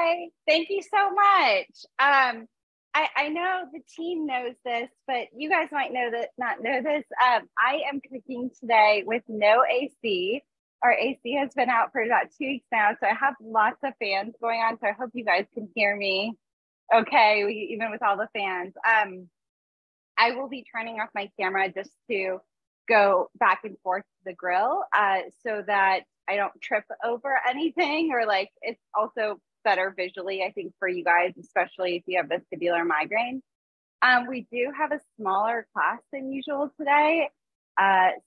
Hi, thank you so much. I know the team knows this, but you guys might not know this. I am cooking today with no AC. Our AC has been out for about 2 weeks now, so I have lots of fans going on. So I hope you guys can hear me okay, even with all the fans. I will be turning off my camera just to go back and forth to the grill so that I don't trip over anything, or like it's also better visually, I think, for you guys, especially if you have vestibular migraine. We do have a smaller class than usual today.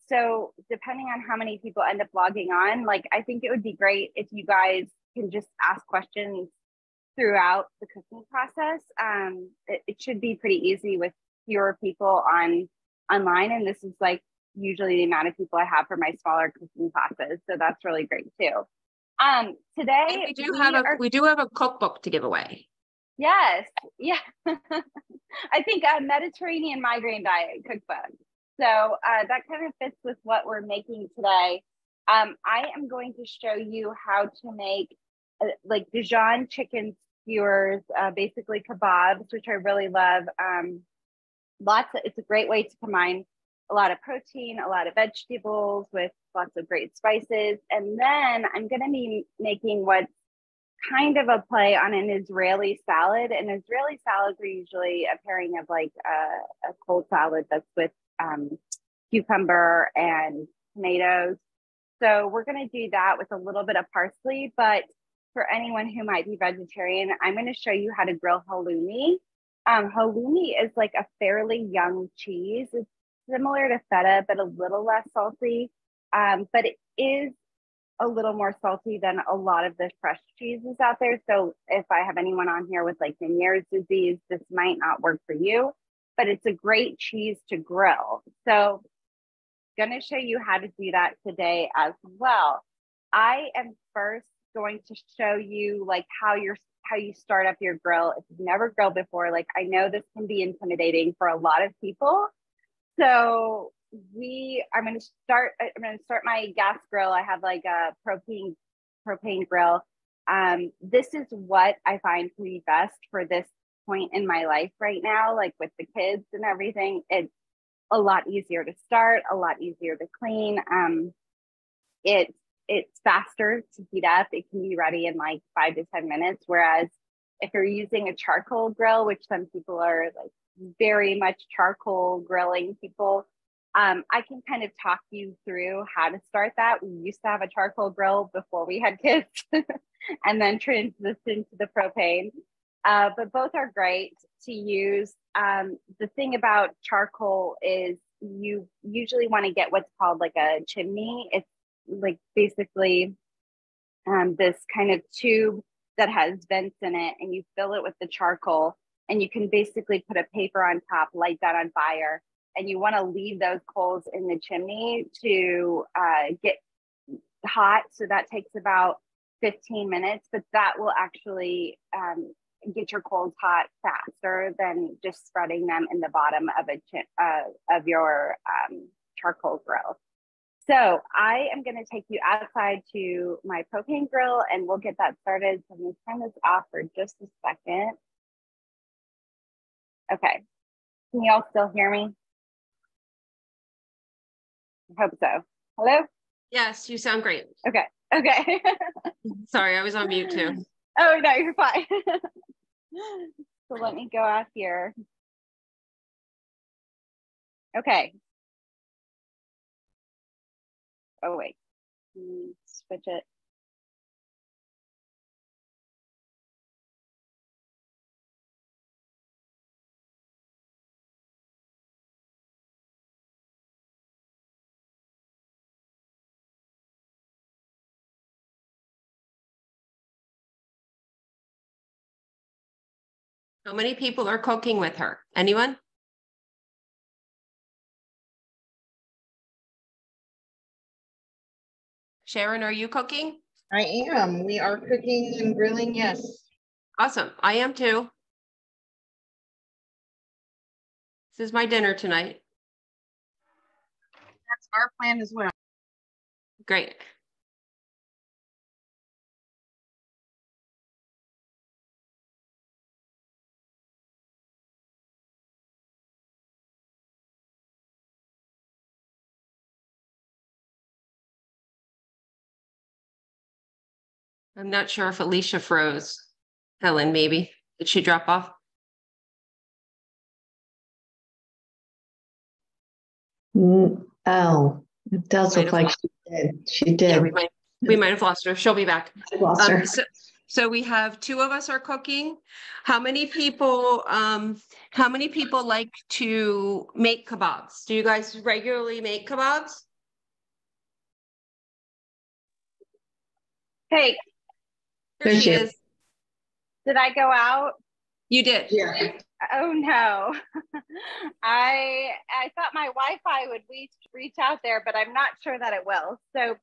So depending on how many people end up logging on, like I think it would be great if you guys can just ask questions throughout the cooking process. It should be pretty easy with fewer people online, and this is like usually the amount of people I have for my smaller cooking classes, so that's really great too. Today and we do have a cookbook to give away. Yes, yeah. I think a Mediterranean migraine diet cookbook. So that kind of fits with what we're making today. I am going to show you how to make like Dijon chicken skewers, basically kebabs, which I really love. It's a great way to combine a lot of protein, a lot of vegetables with lots of great spices. And then I'm going to be making what's kind of a play on an Israeli salad. And Israeli salads are usually a pairing of like a cold salad that's with cucumber and tomatoes. So we're going to do that with a little bit of parsley. But for anyone who might be vegetarian, I'm going to show you how to grill halloumi. Halloumi is like a fairly young cheese. It's similar to feta, but a little less salty. But it is a little more salty than a lot of the fresh cheeses out there. So if I have anyone on here with like Meniere's disease, this might not work for you, but it's a great cheese to grill. So I'm going to show you how to do that today as well. I am first going to show you like how you start up your grill. If you've never grilled before, like I know this can be intimidating for a lot of people. So I'm going to start my gas grill. I have like a propane grill. This is what I find to be best for this point in my life right now, like with the kids and everything. It's a lot easier to start, a lot easier to clean. It's faster to heat up. It can be ready in like 5 to 10 minutes. Whereas if you're using a charcoal grill, which some people are like very much charcoal grilling people, I can kind of talk you through how to start that. We used to have a charcoal grill before we had kids and then transitioned to the propane. But both are great to use. The thing about charcoal is you usually want to get what's called like a chimney. It's like basically this kind of tube that has vents in it, and you fill it with the charcoal, and you can basically put a paper on top, light that on fire, and you want to leave those coals in the chimney to get hot. So that takes about 15 minutes, but that will actually get your coals hot faster than just spreading them in the bottom of your charcoal grill. So I am going to take you outside to my propane grill and we'll get that started. So I'm going to turn this off for just a second. Okay. Can you all still hear me? I hope so. Hello? Yes, you sound great. Okay. Okay. Sorry, I was on mute too. Oh, no, you're fine. So let me go out here. Okay. Oh, wait. Switch it. How many people are cooking with her? Anyone? Sharon, are you cooking? I am. We are cooking and grilling, yes. Awesome. I am too. This is my dinner tonight. That's our plan as well. Great. I'm not sure if Alicia froze. Helen, maybe. Did she drop off? Oh, it does Might look have like lost- she did. She Yeah, did. we might have lost her. She'll be back. Lost her. So we have two of us are cooking. How many people like to make kebabs? Do you guys regularly make kebabs? Hey, There There she she is. did I go out? You did. Yeah. Oh no. I thought my Wi-Fi would reach out there, but I'm not sure that it will. So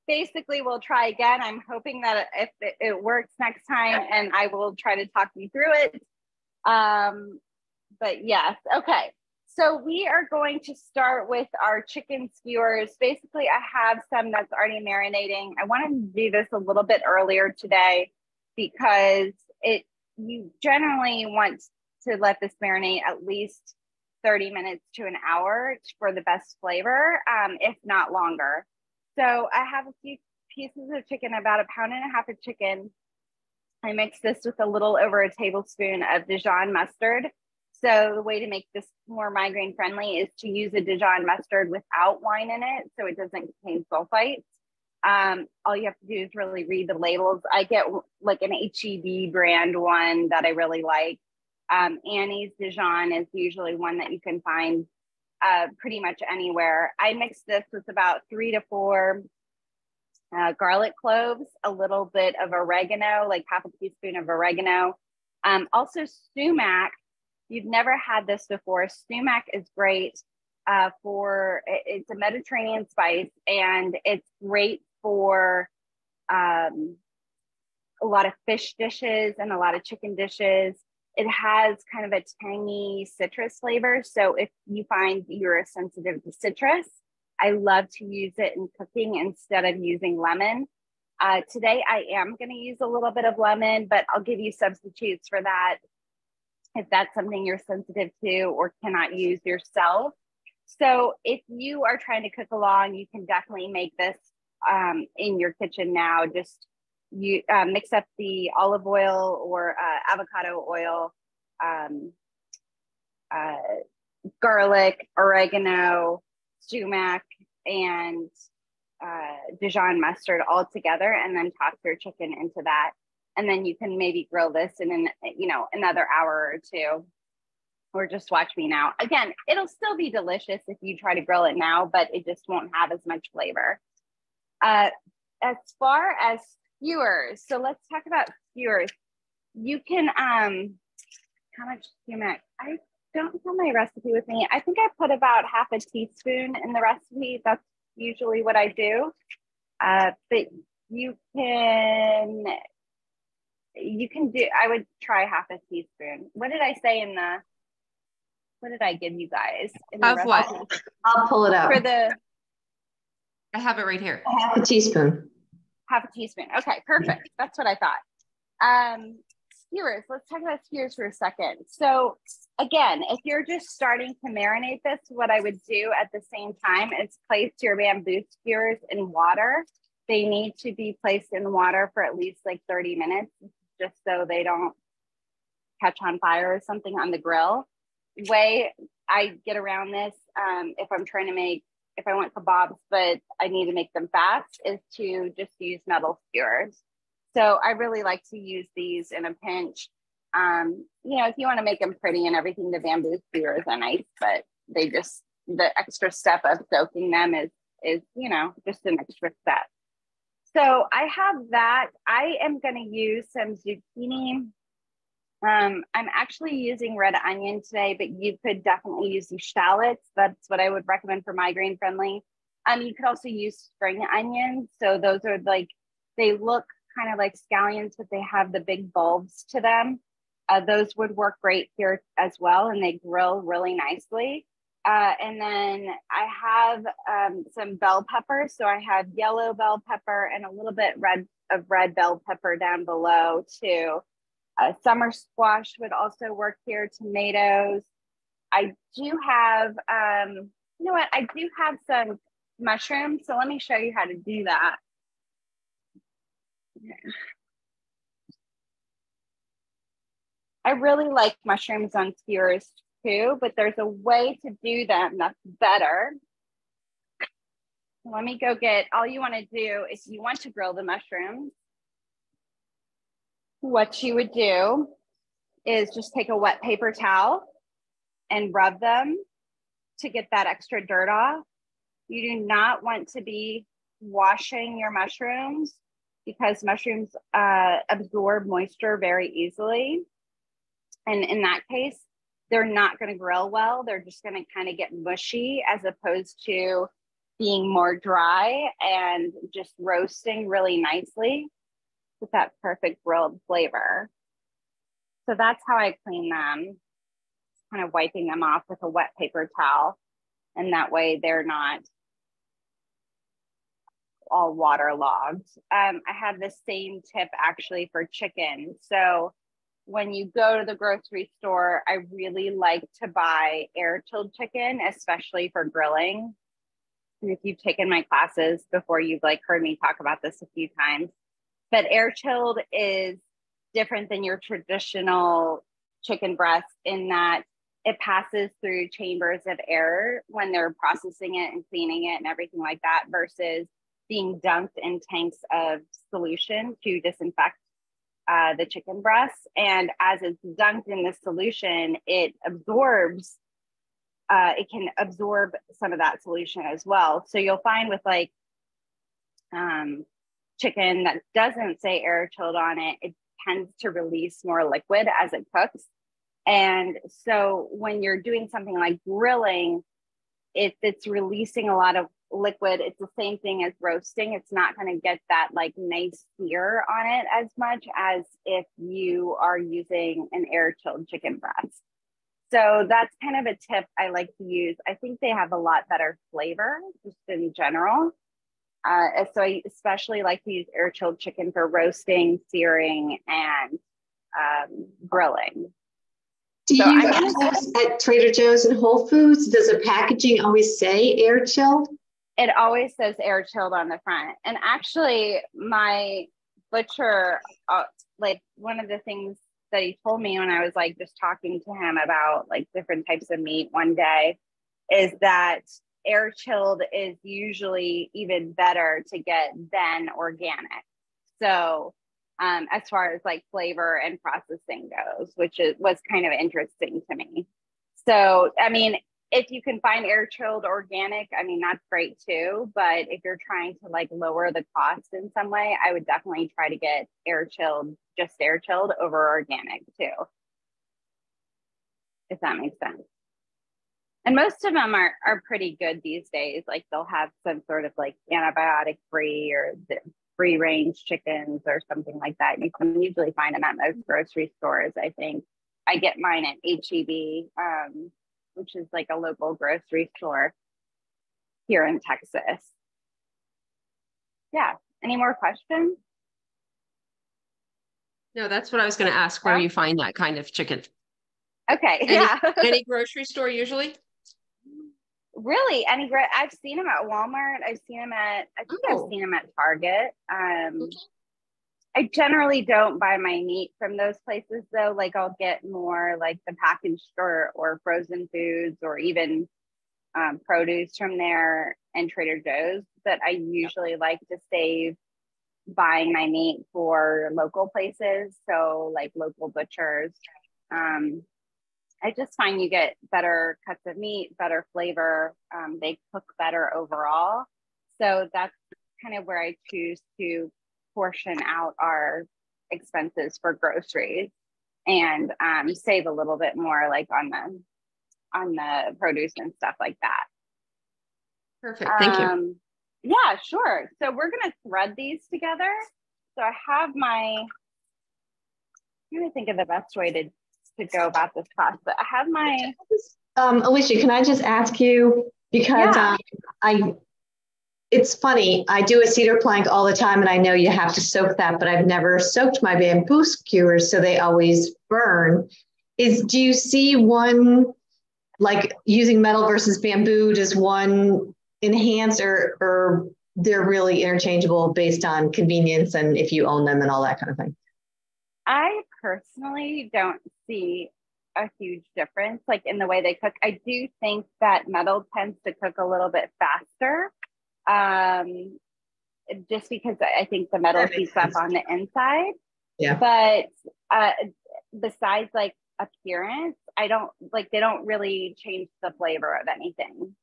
basically we'll try again. I'm hoping that if it works next time, and I will try to talk you through it. But yes, okay. So we are going to start with our chicken skewers. Basically, I have some that's already marinating. I wanted to do this a little bit earlier today because you generally want to let this marinate at least 30 minutes to an hour for the best flavor, if not longer. So I have a few pieces of chicken, about 1.5 pounds of chicken. I mix this with a little over a tablespoon of Dijon mustard. So the way to make this more migraine friendly is to use a Dijon mustard without wine in it, so it doesn't contain sulfites. All you have to do is really read the labels. I get like an HEB brand one that I really like. Annie's Dijon is usually one that you can find pretty much anywhere. I mix this with about 3 to 4 garlic cloves, a little bit of oregano, like half a teaspoon of oregano. Also sumac. If you've never had this before, sumac is great it's a Mediterranean spice, and it's great for a lot of fish dishes and a lot of chicken dishes. It has kind of a tangy citrus flavor. So if you find you're sensitive to citrus, I love to use it in cooking instead of using lemon. Today I am going to use a little bit of lemon, but I'll give you substitutes for that if that's something you're sensitive to or cannot use yourself. So if you are trying to cook along, you can definitely make this in your kitchen now. Just you mix up the olive oil or avocado oil, garlic, oregano, sumac, and Dijon mustard all together, and then toss your chicken into that. And then you can maybe grill this in another hour or two, or just watch me now. Again, it'll still be delicious if you try to grill it now, but it just won't have as much flavor. As far as skewers, so let's talk about skewers. You can, how much sumac? I don't have my recipe with me. I think I put about half a teaspoon in the recipe. That's usually what I do. But you can do, I would try half a teaspoon. What did I say what did I give you guys? Of what? I'll pull it up. I have it right here. Half a teaspoon. Half a teaspoon. Okay, perfect. That's what I thought. Skewers, let's talk about skewers for a second. So again, if you're just starting to marinate this, what I would do at the same time is place your bamboo skewers in water. They need to be placed in water for at least like 30 minutes, just so they don't catch on fire or something on the grill. Way I get around this, if I want kebabs, but I need to make them fast, is to just use metal skewers. So I really like to use these in a pinch. If you want to make them pretty and everything, the bamboo skewers are nice, but the extra step of soaking them is just an extra step. So I have that. I am going to use some zucchini. I'm actually using red onion today, but you could definitely use these shallots. That's what I would recommend for migraine friendly. You could also use spring onions. So those are they look kind of like scallions, but they have the big bulbs to them. Those would work great here as well, and they grill really nicely. And then I have some bell pepper. So I have yellow bell pepper and a little bit of red bell pepper down below too. Summer squash would also work here. Tomatoes. I do have, I do have some mushrooms. So let me show you how to do that. I really like mushrooms on skewers too, but there's a way to do them that's better. Let me go get, all you want to do is you want to grill the mushrooms. What you would do is just take a wet paper towel and rub them to get that extra dirt off. You do not want to be washing your mushrooms because mushrooms absorb moisture very easily. And in that case, they're not going to grill well. They're just going to kind of get mushy as opposed to being more dry and just roasting really nicely with that perfect grilled flavor. So that's how I clean them, kind of wiping them off with a wet paper towel. And that way they're not all waterlogged. I have the same tip actually for chicken. So when you go to the grocery store, I really like to buy air-chilled chicken, especially for grilling. And if you've taken my classes before, you've like heard me talk about this a few times. But air-chilled is different than your traditional chicken breast in that it passes through chambers of air when they're processing it and cleaning it and everything like that, versus being dunked in tanks of solution to disinfect the chicken breast. And as it's dunked in the solution, it absorbs, it can absorb some of that solution as well. So you'll find with like chicken that doesn't say air chilled on it, it tends to release more liquid as it cooks. And so when you're doing something like grilling, if it's releasing a lot of liquid, it's the same thing as roasting. It's not going to get that like nice sear on it as much as if you are using an air chilled chicken breast. So that's kind of a tip I like to use. I think they have a lot better flavor just in general. So I especially like to use air chilled chicken for roasting, searing, and grilling. Do you have those at Trader Joe's and Whole Foods? Does the packaging always say air chilled? It always says air chilled on the front. And actually my butcher, like one of the things that he told me when I was like just talking to him about like different types of meat one day is that air chilled is usually even better to get than organic. So as far as like flavor and processing goes, which was kind of interesting to me. So, I mean, if you can find air chilled organic, I mean, that's great too. But if you're trying to like lower the cost in some way, I would definitely try to get air chilled, just air chilled over organic too, if that makes sense. And most of them are pretty good these days. Like they'll have some sort of like antibiotic free or free range chickens or something like that. You can usually find them at most grocery stores. I think I get mine at HEB, which is like a local grocery store here in Texas. Yeah. Any more questions? No, that's what I was going to ask, where you find that kind of chicken. Okay. Yeah. Any grocery store usually? Really? I've seen them at Walmart. I've seen them at, I think I've seen them at Target. I generally don't buy my meat from those places though. Like I'll get more like the packaged or frozen foods or even produce from there and Trader Joe's. But I usually like to save buying my meat for local places. So like local butchers. I just find you get better cuts of meat, better flavor. They cook better overall. So that's kind of where I choose to portion out our expenses for groceries and save a little bit more like on the produce and stuff like that. Perfect. Thank you. Yeah, sure. So we're going to thread these together. So I have I'm trying to think of the best way to go about this class, but I have my Alicia, can I just ask you, because it's funny, I do a cedar plank all the time and I know you have to soak that, but I've never soaked my bamboo skewers, so they always burn. Do you see one, like using metal versus bamboo, does one enhance or they're really interchangeable based on convenience and if you own them and all that kind of thing? I personally don't see a huge difference like in the way they cook. I do think that metal tends to cook a little bit faster. Just because I think the metal heats up on the inside. Yeah. But besides like appearance, I don't like, they don't really change the flavor of anything.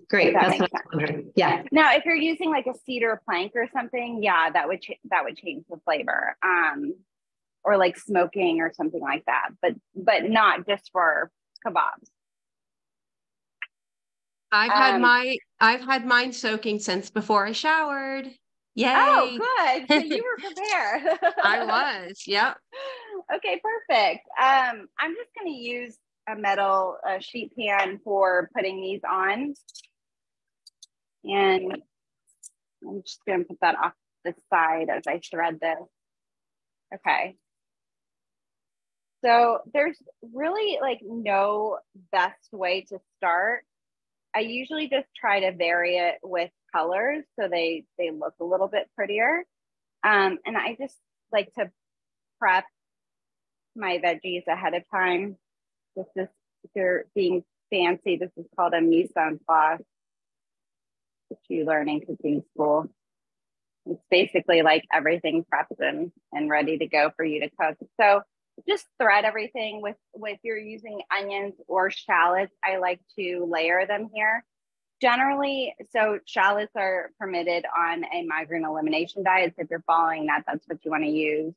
Great. That's what I was wondering. Yeah. Now, if you're using like a cedar plank or something, yeah, that would change the flavor. Or like smoking or something like that, but not just for kebabs. I've had mine soaking since before I showered. Yay. Oh, good. So you were prepared. I was. Yep. Okay, perfect. I'm just going to use a metal sheet pan for putting these on. And I'm just going to put that off the side as I thread this. Okay. So there's really like no best way to start. I usually just try to vary it with colors so they look a little bit prettier. And I just like to prep my veggies ahead of time. This is, if you're being fancy, this is called a mise en place, which you learn in cooking school. It's basically like everything prepped and ready to go for you to cook. So just thread everything with you're using onions or shallots. I like to layer them here. Generally, so shallots are permitted on a migraine elimination diet. So if you're following that, that's what you want to use,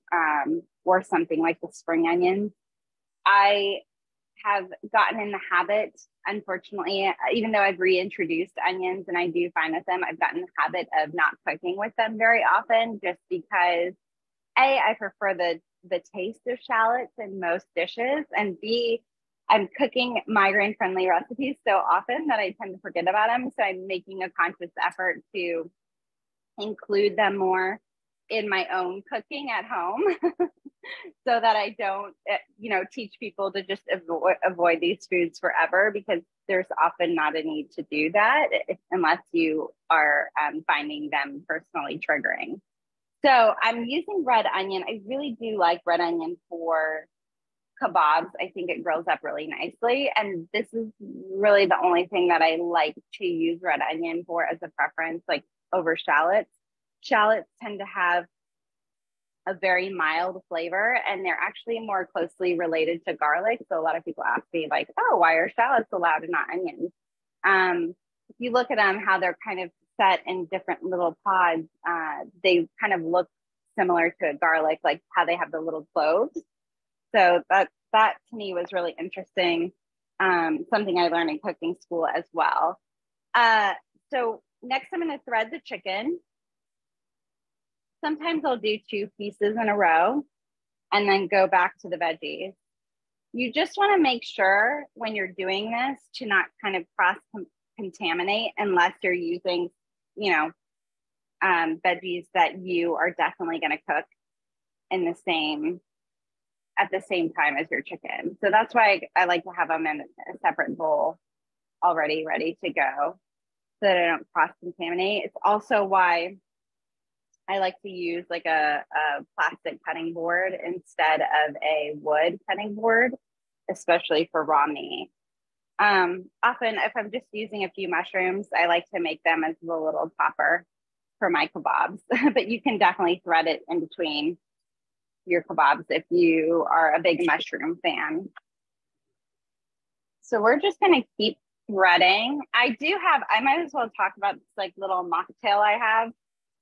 or something like the spring onions. I have gotten in the habit, unfortunately, even though I've reintroduced onions and I do fine with them, I've gotten in the habit of not cooking with them very often, just because A, I prefer the taste of shallots in most dishes, and B, I'm cooking migraine friendly recipes so often that I tend to forget about them. So I'm making a conscious effort to include them more in my own cooking at home so that I don't, teach people to just avoid these foods forever, because there's often not a need to do that unless you are finding them personally triggering. So I'm using red onion. I really do like red onion for kebabs. I think it grills up really nicely. And this is really the only thing that I like to use red onion for as a preference, like over shallots. Shallots tend to have a very mild flavor, and they're actually more closely related to garlic. So a lot of people ask me like, oh, why are shallots allowed and not onions? If you look at them, how they're kind of set in different little pods, they kind of look similar to a garlic, like how they have the little cloves. So that to me was really interesting. Something I learned in cooking school as well. So next I'm going to thread the chicken. Sometimes I'll do 2 pieces in a row and then go back to the veggies. You just want to make sure when you're doing this to not kind of cross contaminate unless you're using, veggies that you are definitely going to cook at the same time as your chicken. So that's why I like to have them in a separate bowl already ready to go so that I don't cross contaminate. It's also why I like to use like a plastic cutting board instead of a wood cutting board, especially for raw meat. Often if I'm just using a few mushrooms, I like to make them as the little topper for my kebabs, but you can definitely thread it in between your kebabs if you are a big mushroom fan. So we're just going to keep threading. I might as well talk about this like little mocktail I have.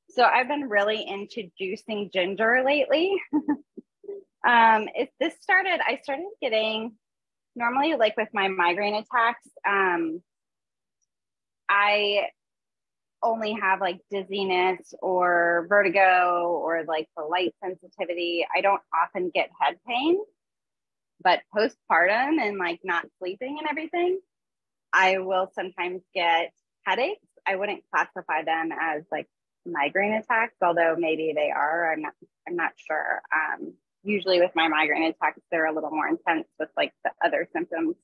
So I've been really into juicing ginger lately. I started getting, normally like with my migraine attacks, I only have like dizziness or vertigo or like the light sensitivity. I don't often get head pain, but postpartum and like not sleeping and everything, I will sometimes get headaches. I wouldn't classify them as like migraine attacks, although maybe they are. I'm not sure. Usually with my migraine attacks, they're a little more intense with like the other symptoms.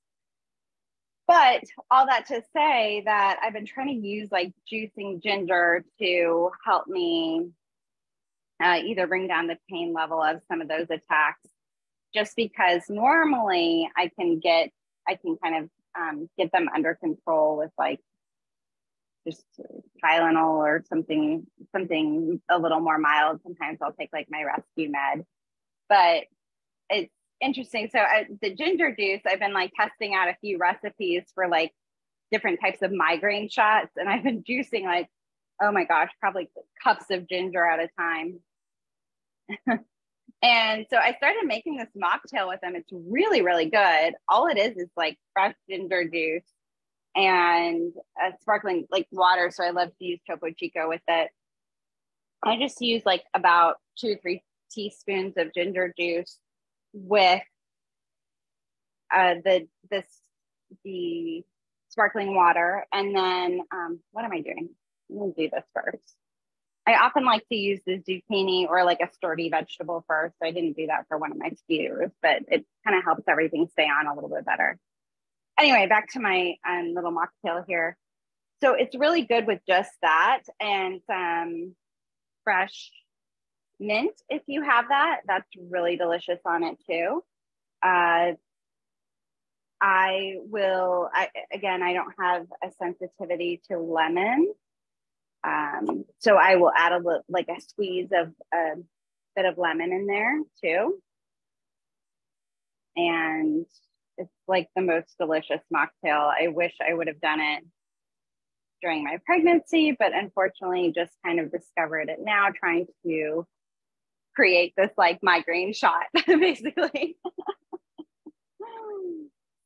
But all that to say that I've been trying to use like juicing ginger to help me either bring down the pain level of some of those attacks, just because normally I can kind of get them under control with like just Tylenol or something a little more mild. Sometimes I'll take like my rescue med, but it's interesting. So the ginger juice, I've been like testing out a few recipes for like different types of migraine shots. And I've been juicing like, oh my gosh, probably cups of ginger at a time. And so I started making this mocktail with them. It's really, really good. All it is like fresh ginger juice and sparkling like water. So I love to use Topo Chico with it. I just use like about 2 or 3 teaspoons of ginger juice with the sparkling water. And then what am I doing? I'm gonna do this first. I often like to use the zucchini or like a sturdy vegetable first. So I didn't do that for one of my skewers, but it kind of helps everything stay on a little bit better. Anyway, back to my little mocktail here. So it's really good with just that and some fresh mint. If you have that, that's really delicious on it too. Again, I don't have a sensitivity to lemon. So I will add like a squeeze of a bit of lemon in there too. And it's like the most delicious mocktail. I wish I would have done it during my pregnancy, but unfortunately just kind of discovered it now, trying to create this like migraine shot, basically.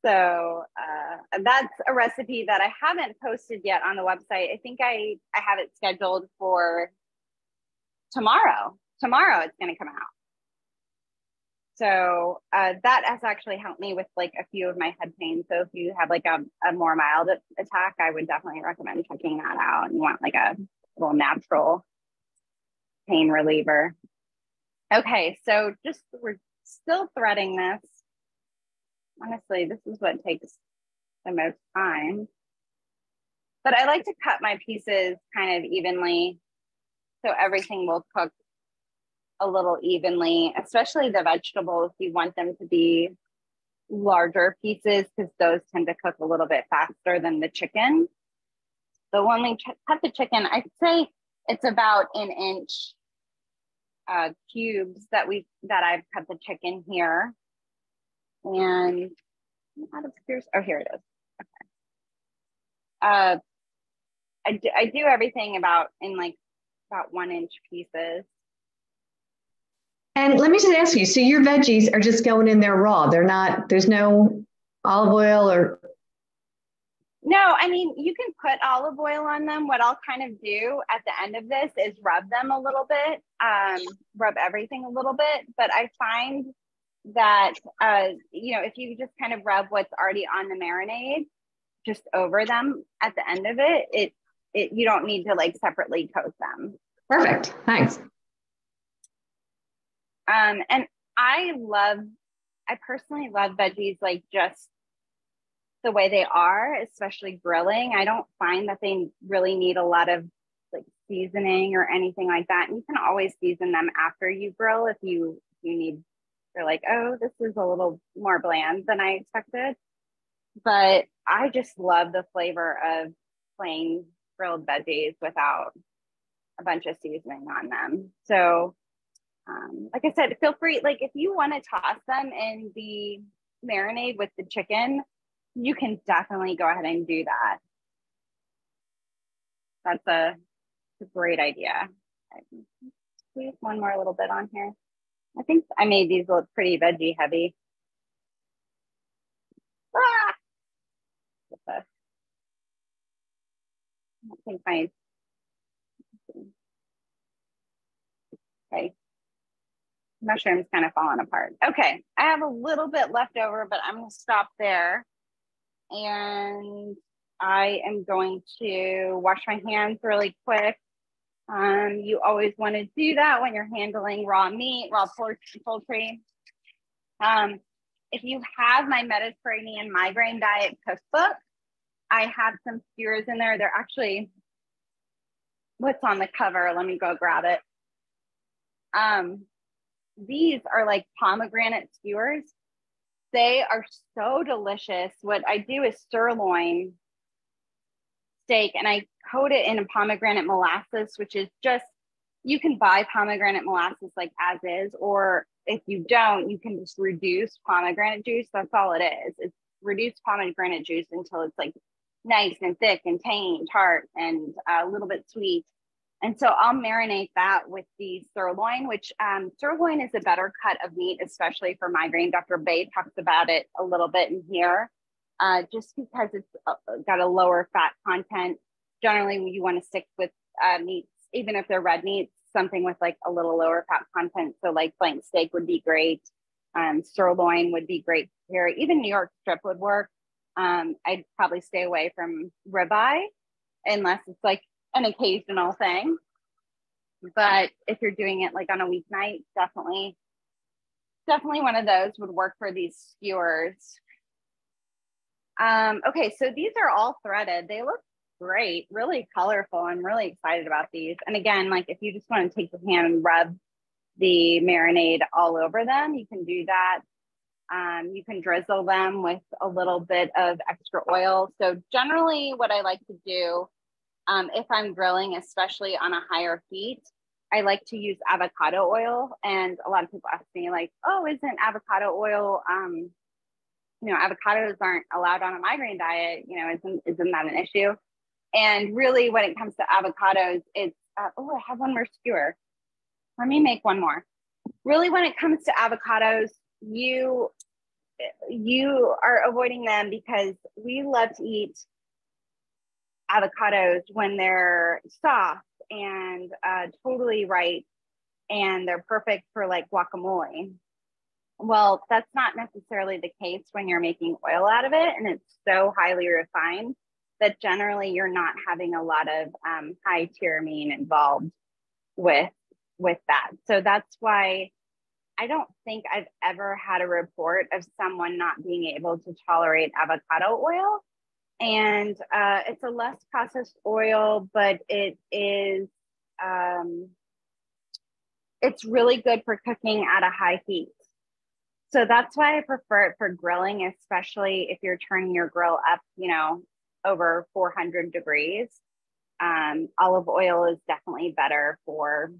So that's a recipe that I haven't posted yet on the website. I think I have it scheduled for tomorrow. Tomorrow it's going to come out. So that has actually helped me with like a few of my head pain. So if you have like a more mild attack, I would definitely recommend checking that out and you want like a little natural pain reliever. Okay, so we're still threading this. Honestly, this is what takes the most time. But I like to cut my pieces kind of evenly so everything will cook a little evenly, especially the vegetables. You want them to be larger pieces because those tend to cook a little bit faster than the chicken. So when we cut the chicken, I'd say it's about 1 inch cubes that I've cut the chicken here. And oh, here it is. Okay. I do everything about 1 inch pieces. And let me just ask you, so your veggies are just going in there raw. There's no olive oil or? No, I mean, you can put olive oil on them. What I'll kind of do at the end of this is rub them a little bit, rub everything a little bit. But I find that, if you just kind of rub what's already on the marinade just over them at the end of it, you don't need to like separately coat them. Perfect. Thanks. And I personally love veggies like just the way they are, especially grilling. I don't find that they really need a lot of like seasoning or anything like that. And you can always season them after you grill if you're like, oh, this is a little more bland than I expected. But I just love the flavor of plain grilled veggies without a bunch of seasoning on them. So like I said, feel free, like if you want to toss them in the marinade with the chicken, you can definitely go ahead and do that. That's a great idea. Squeeze one more little bit on here. I think I made these look pretty veggie heavy. I think okay. Mushroom's kind of falling apart. Okay, I have a little bit left over, but I'm going to stop there. And I am going to wash my hands really quick. You always want to do that when you're handling raw meat, raw poultry. If you have my Mediterranean migraine diet cookbook, I have some skewers in there. They're actually, what's on the cover? Let me go grab it. These are like pomegranate skewers. They are so delicious. What I do is sirloin steak and I coat it in a pomegranate molasses, which is just, you can buy pomegranate molasses like as is, or if you don't, you can just reduce pomegranate juice. That's all it is. It's reduced pomegranate juice until it's like nice and thick and tangy, tart, and a little bit sweet. And so I'll marinate that with the sirloin, which sirloin is a better cut of meat, especially for migraine. Dr. Bay talks about it a little bit in here, just because it's got a lower fat content. Generally, you want to stick with meats, even if they're red meats, something with like a little lower fat content. So like flank steak would be great. Sirloin would be great here. Even New York strip would work. I'd probably stay away from ribeye unless it's like an occasional thing. But if you're doing it like on a weeknight, definitely one of those would work for these skewers. Okay, so these are all threaded. They look great, really colorful. I'm really excited about these. And again, like if you just want to take your hand and rub the marinade all over them, you can do that. You can drizzle them with a little bit of extra oil. So generally what I like to do, if I'm grilling, especially on a higher heat, I like to use avocado oil. And a lot of people ask me like, oh, isn't avocado oil, avocados aren't allowed on a migraine diet, isn't that an issue? And really when it comes to avocados, it's, I have one more skewer. Let me make one more. Really, when it comes to avocados, you are avoiding them because we love to eat avocados when they're soft and totally ripe and they're perfect for like guacamole. Well, that's not necessarily the case when you're making oil out of it, and it's so highly refined that generally you're not having a lot of high tyramine involved with that. So that's why I don't think I've ever had a report of someone not being able to tolerate avocado oil. And it's a less processed oil, but it is, it's really good for cooking at a high heat. So that's why I prefer it for grilling, especially if you're turning your grill up, over 400 degrees. Olive oil is definitely better for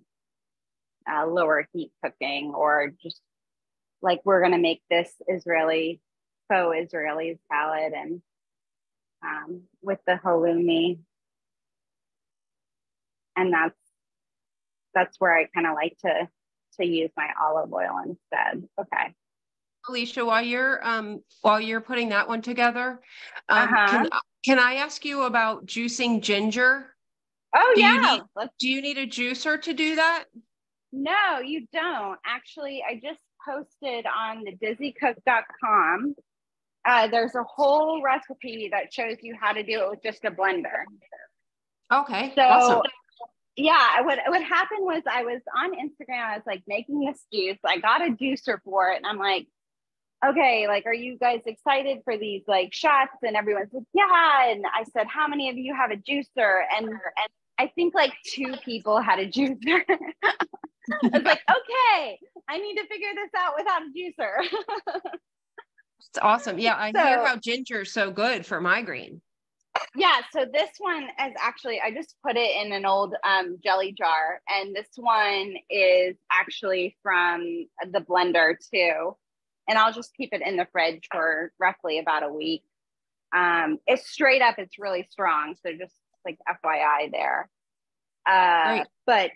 lower heat cooking, or just like we're going to make this faux Israeli salad and with the halloumi. And that's where I kind of like to use my olive oil instead. Okay. Alicia, while you're putting that one together, can I ask you about juicing ginger? Oh, yeah. Do you need a juicer to do that? No, you don't. Actually, I just posted on the dizzycook.com. There's a whole recipe that shows you how to do it with just a blender. Okay. So, awesome. Yeah, what happened was I was on Instagram. I was like making this juice. I got a juicer for it. And I'm like, okay, like, are you guys excited for these like shots? And everyone's like, yeah. And I said, how many of you have a juicer? And I think like 2 people had a juicer. I was like, okay, I need to figure this out without a juicer. It's awesome. Yeah, I hear how ginger is so good for migraine. Yeah, so this one is actually, I just put it in an old jelly jar. And this one is actually from the blender too. And I'll just keep it in the fridge for roughly about a week. It's straight up, it's really strong. So just like FYI there. But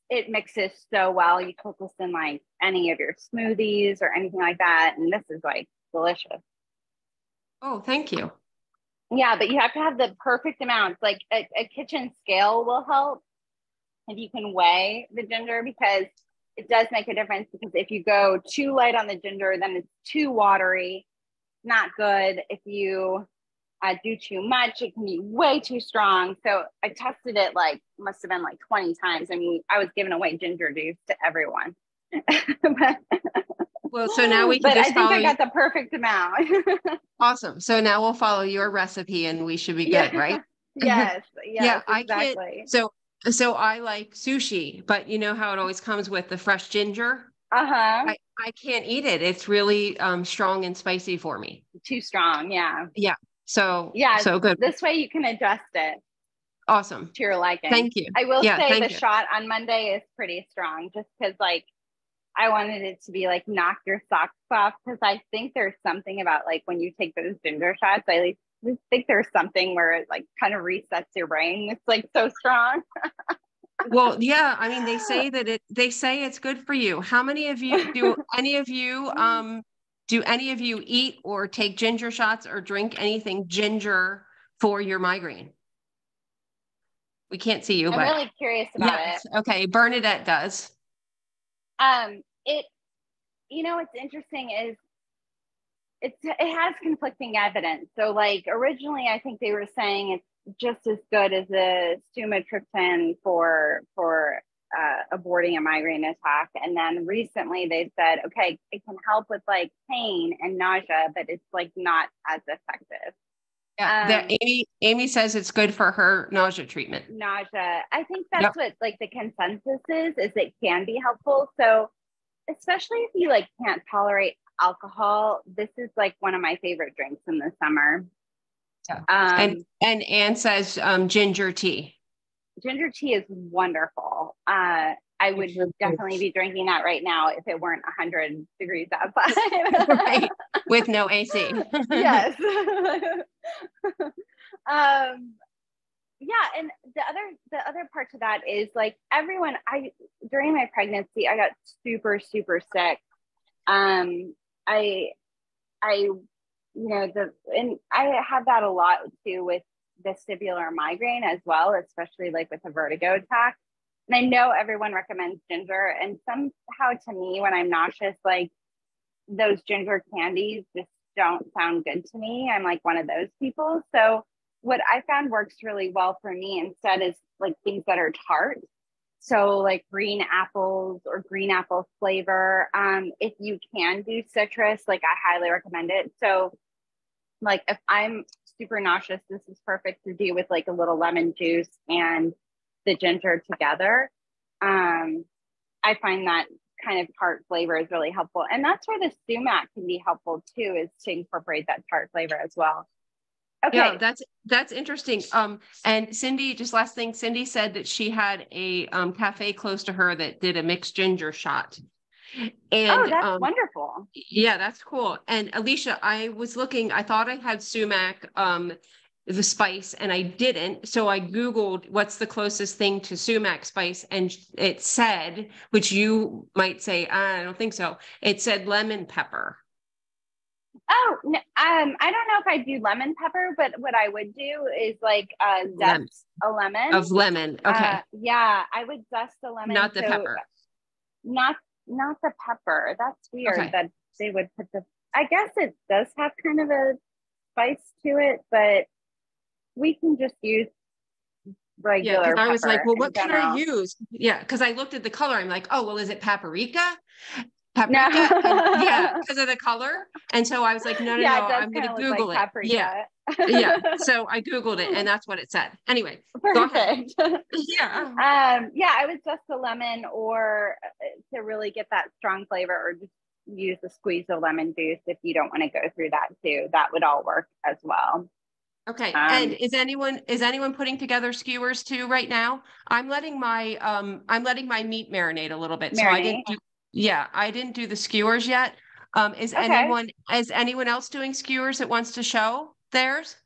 it mixes so well. You put this in like any of your smoothies or anything like that. And this is like delicious. Oh, thank you. Yeah, but you have to have the perfect amounts. Like a kitchen scale will help if you can weigh the ginger, because it does make a difference. Because if you go too light on the ginger, then it's too watery, not good. If you do too much, it can be way too strong. So I tested it must have been like 20 times. I mean, I was giving away ginger juice to everyone. Well, so now we can But I just think follow I got the perfect amount. Awesome. So now we'll follow your recipe and we should be good, right? Yes, Yeah, yes, I can't. exactly. So I like sushi, but you know how it always comes with the fresh ginger? Uh-huh. I can't eat it. It's really strong and spicy for me. Too strong, yeah. Yeah. So Yeah, good. this way you can adjust it Awesome. to your liking. Thank you. I will Yeah, say thank the you. shot on Monday is pretty strong just because like I wanted it to be like knock your socks off because I think there's something about like when you take those ginger shots, I like think there's something where it like kind of resets your brain. It's like so strong. Well, yeah, I mean, they say it's good for you. How many of you do any of you eat or take ginger shots or drink anything ginger for your migraine? We can't see you, I'm but really curious about yes. it. Okay, Bernadette does. It what's interesting is it has conflicting evidence. So like originally I think they were saying it's just as good as a sumatriptan for aborting a migraine attack. And then recently they said, okay, it can help with like pain and nausea, but it's like not as effective. Yeah, Amy says it's good for her nausea treatment. Nausea. I think that's what like the consensus is it can be helpful. So especially if you like can't tolerate alcohol, this is like one of my favorite drinks in the summer. Yeah. And Anne says ginger tea. Ginger tea is wonderful. I would definitely be drinking that right now if it weren't 100 degrees outside. Right. With no AC. Yes. Yeah, and the other part to that is like everyone during my pregnancy I got super sick. I and I have that a lot too with vestibular migraine as well, especially like with a vertigo attack. And I know everyone recommends ginger, and somehow to me when I'm nauseous, like those ginger candies just don't sound good to me. I'm like one of those people. So what I found works really well for me instead is like things that are tart. So like green apples or green apple flavor. If you can do citrus, like I highly recommend it. So like if I'm super nauseous, this is perfect to do with like a little lemon juice and the ginger together. I find that kind of tart flavor is really helpful. And that's where the sumac can be helpful too, is to incorporate that tart flavor as well. Okay. Yeah, that's interesting. And Cindy, just last thing, Cindy said that she had a cafe close to her that did a mixed ginger shot. And that's wonderful. Yeah, that's cool. And Alicia, I was looking, I thought I had sumac, the spice, and I didn't. So I Googled what's the closest thing to sumac spice, and it said, which you might say, I don't think so. It said lemon pepper. Oh, no, I don't know if I do lemon pepper, but what I would do is like zest a lemon. Of lemon, okay. Yeah, I would zest a lemon. Not the pepper. Not the pepper. That's weird that they would put I guess it does have kind of a spice to it, but we can just use regular pepper. I was like, well, what can I use? Yeah, because I looked at the color. I'm like, oh, well, is it paprika? Paprika? No. Yeah, because of the color. And so I was like, no, I'm going to Google it. Paprika. Yeah. So I Googled it, and that's what it said. Anyway, perfect. Go ahead. Yeah. I would zest a lemon, or to really get that strong flavor, or just use a squeeze of lemon juice if you don't want to go through that too. That would all work as well. Okay. And is anyone putting together skewers too right now? I'm letting my meat marinate a little bit. So I didn't do the skewers yet. Is anyone else doing skewers that wants to show theirs?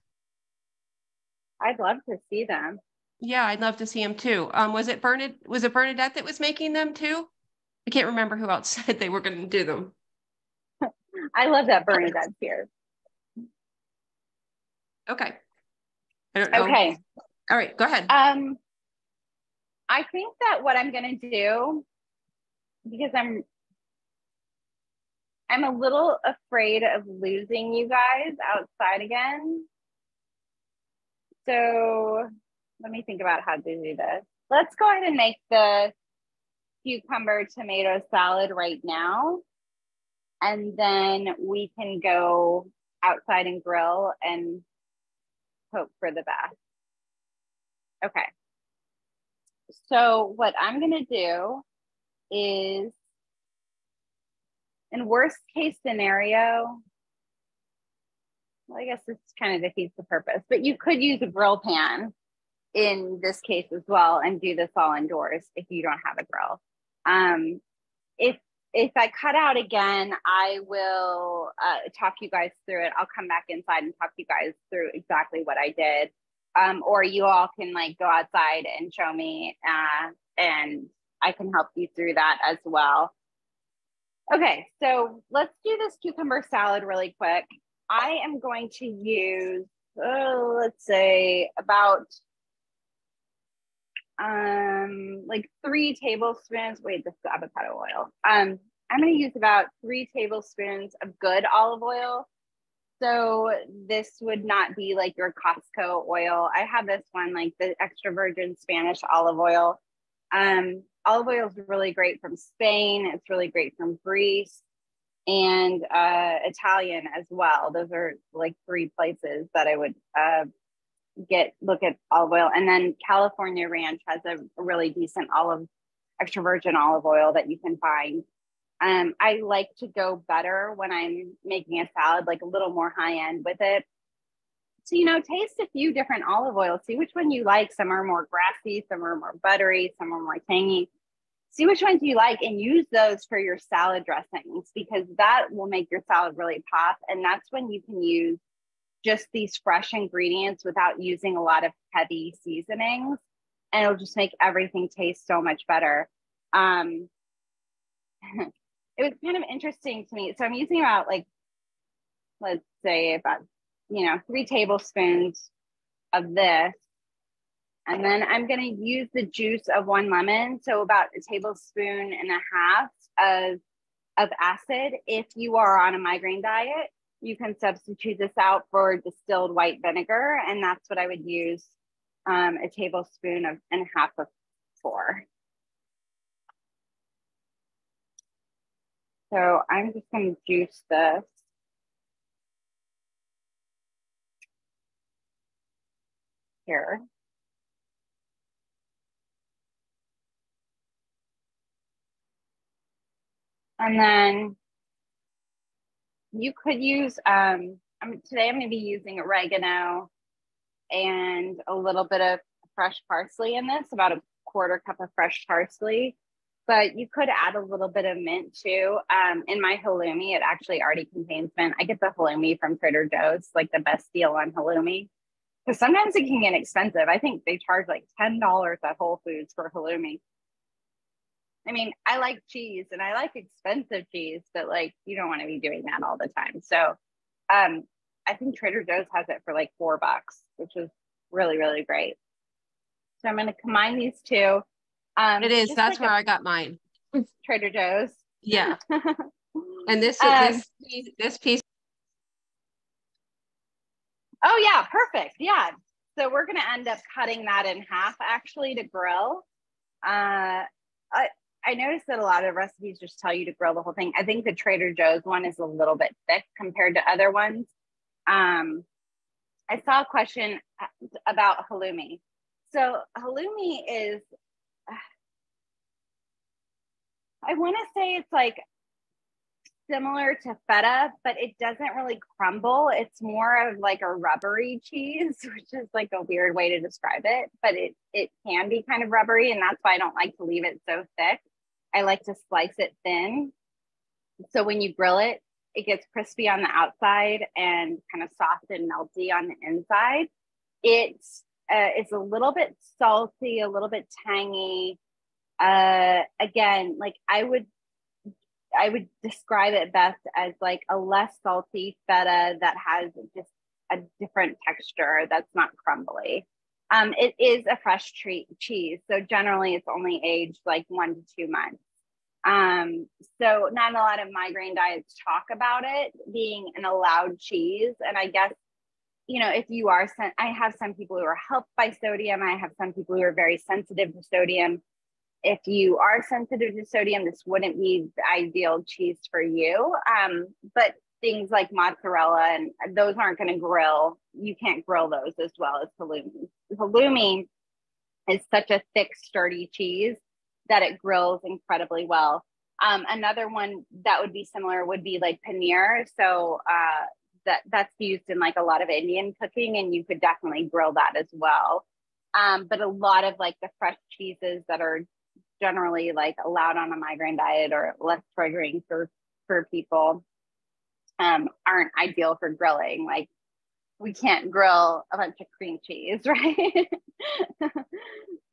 I'd love to see them. Yeah, I'd love to see them too. Was it Bernadette that was making them too? I can't remember who else said they were going to do them. I love that Bernadette's here. Okay. I don't know. Okay. All right, go ahead. I think that what I'm going to do, because I'm a little afraid of losing you guys outside again. So let me think about how to do this. Let's go ahead and make the cucumber tomato salad right now. and then we can go outside and grill and hope for the best. Okay. So what I'm gonna do is, in worst case scenario, well, I guess this kind of defeats the purpose, but you could use a grill pan in this case as well and do this all indoors if you don't have a grill. If I cut out again, I will talk you guys through it. I'll come back inside and talk you guys through exactly what I did. Or you all can like go outside and show me and I can help you through that as well. Okay, so let's do this cucumber salad really quick. I am going to use, let's say about like 3 tablespoons. Wait, this is avocado oil. I'm going to use about 3 tablespoons of good olive oil. So this would not be like your Costco oil. I have this one, like the extra virgin Spanish olive oil. Olive oil is really great from Spain. It's really great from Greece and Italian as well. Those are like 3 places that I would look at olive oil. And then California Ranch has a really decent extra virgin olive oil that you can find. I like to go better when I'm making a salad, like a little more high end with it. So, taste a few different olive oils, see which one you like. Some are more grassy, some are more buttery, some are more tangy. See which ones you like and use those for your salad dressings, because that will make your salad really pop. And that's when you can use just these fresh ingredients without using a lot of heavy seasonings. And it'll just make everything taste so much better. It was kind of interesting to me. So I'm using about let's say about, 3 tablespoons of this. And then I'm going to use the juice of 1 lemon. So about 1.5 tablespoons of acid. If you are on a migraine diet, you can substitute this out for distilled white vinegar. And that's what I would use 1.5 tablespoons for. So I'm just going to juice this. Here. And then you could use, today I'm going to be using oregano and a little bit of fresh parsley in this, about 1/4 cup of fresh parsley. But you could add a little bit of mint too. In my halloumi, it actually already contains mint. I get the halloumi from Trader Joe's, like the best deal on halloumi. Because sometimes it can get expensive. I think they charge like $10 at Whole Foods for halloumi. I mean, I like cheese and I like expensive cheese, but like you don't want to be doing that all the time. So I think Trader Joe's has it for like $4, which is really, really great. So I'm going to combine these two. It is. That's where I got mine. Trader Joe's. Yeah. And this piece. Oh yeah, perfect. Yeah. So we're going to end up cutting that in half actually to grill. I noticed that a lot of recipes just tell you to grill the whole thing. I think the Trader Joe's one is a little bit thick compared to other ones. I saw a question about halloumi. So halloumi is, I want to say it's like similar to feta, but it doesn't really crumble. It's more of like a rubbery cheese, which is like a weird way to describe it, but it can be kind of rubbery, and that's why I don't like to leave it so thick. I like to slice it thin. So when you grill it, it gets crispy on the outside and kind of soft and melty on the inside. It's a little bit salty, a little bit tangy. Again, like I would describe it best as like a less salty feta that has just a different texture that's not crumbly. It is a fresh cheese, so generally it's only aged like 1 to 2 months. So not a lot of migraine diets talk about it being an allowed cheese, and I guess if you are, I have some people who are helped by sodium. I have some people who are very sensitive to sodium. if you are sensitive to sodium, this wouldn't be the ideal cheese for you. But things like mozzarella and those aren't going to grill. You can't grill those as well as halloumi. Halloumi is such a thick, sturdy cheese that it grills incredibly well. Another one that would be similar would be like paneer. So that's used in like a lot of Indian cooking, and you could definitely grill that as well. But a lot of like the fresh cheeses that are generally like allowed on a migraine diet or less triggering for people aren't ideal for grilling. Like we can't grill a bunch of cream cheese, right?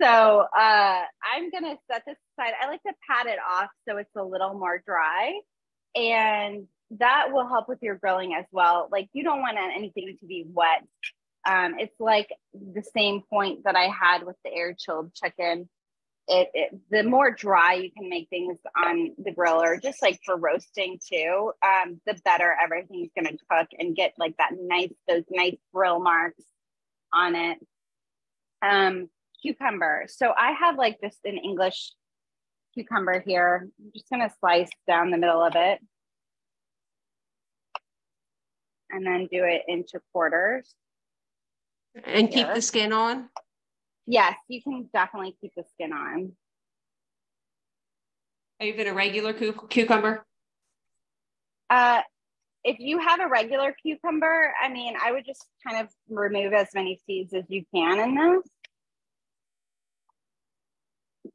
So I'm gonna set this aside. I like to pat it off so it's a little more dry, and that will help with your grilling as well. Like you don't want anything to be wet. It's like the same point that I had with the air chilled chicken. The more dry you can make things on the griller, just like for roasting too, the better everything's going to cook and get like those nice grill marks on it. Cucumber. So I have like just an English cucumber here. I'm just going to slice down the middle of it and then do it into quarters. And keep the skin on? Yes, you can definitely keep the skin on. Even a regular cucumber? If you have a regular cucumber, I mean, I would just kind of remove as many seeds as you can in this.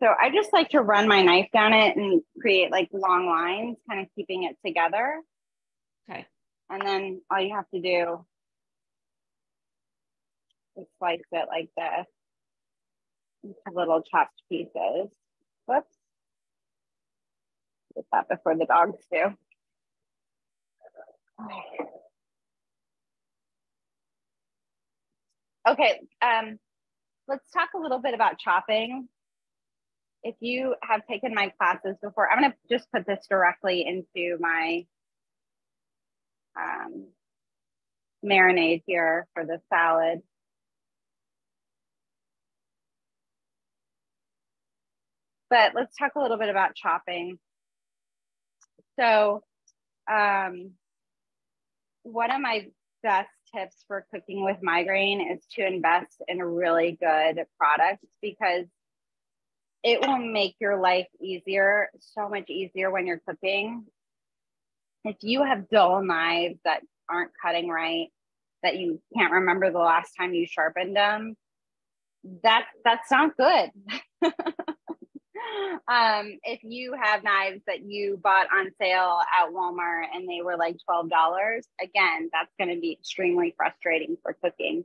So I just like to run my knife down it and create like long lines, kind of keeping it together. Okay. And then all you have to do is slice it like this into little chopped pieces. Whoops. Get that before the dogs do. Okay, let's talk a little bit about chopping. If you have taken my classes before, I'm going to just put this directly into my marinade here for the salad. But let's talk a little bit about chopping. So one of my best tips for cooking with migraine is to invest in a really good product, because it will make your life easier, so much easier when you're cooking. If you have dull knives that aren't cutting right, that you can't remember the last time you sharpened them, that's not good. If you have knives that you bought on sale at Walmart and they were like $12, again, that's going to be extremely frustrating for cooking.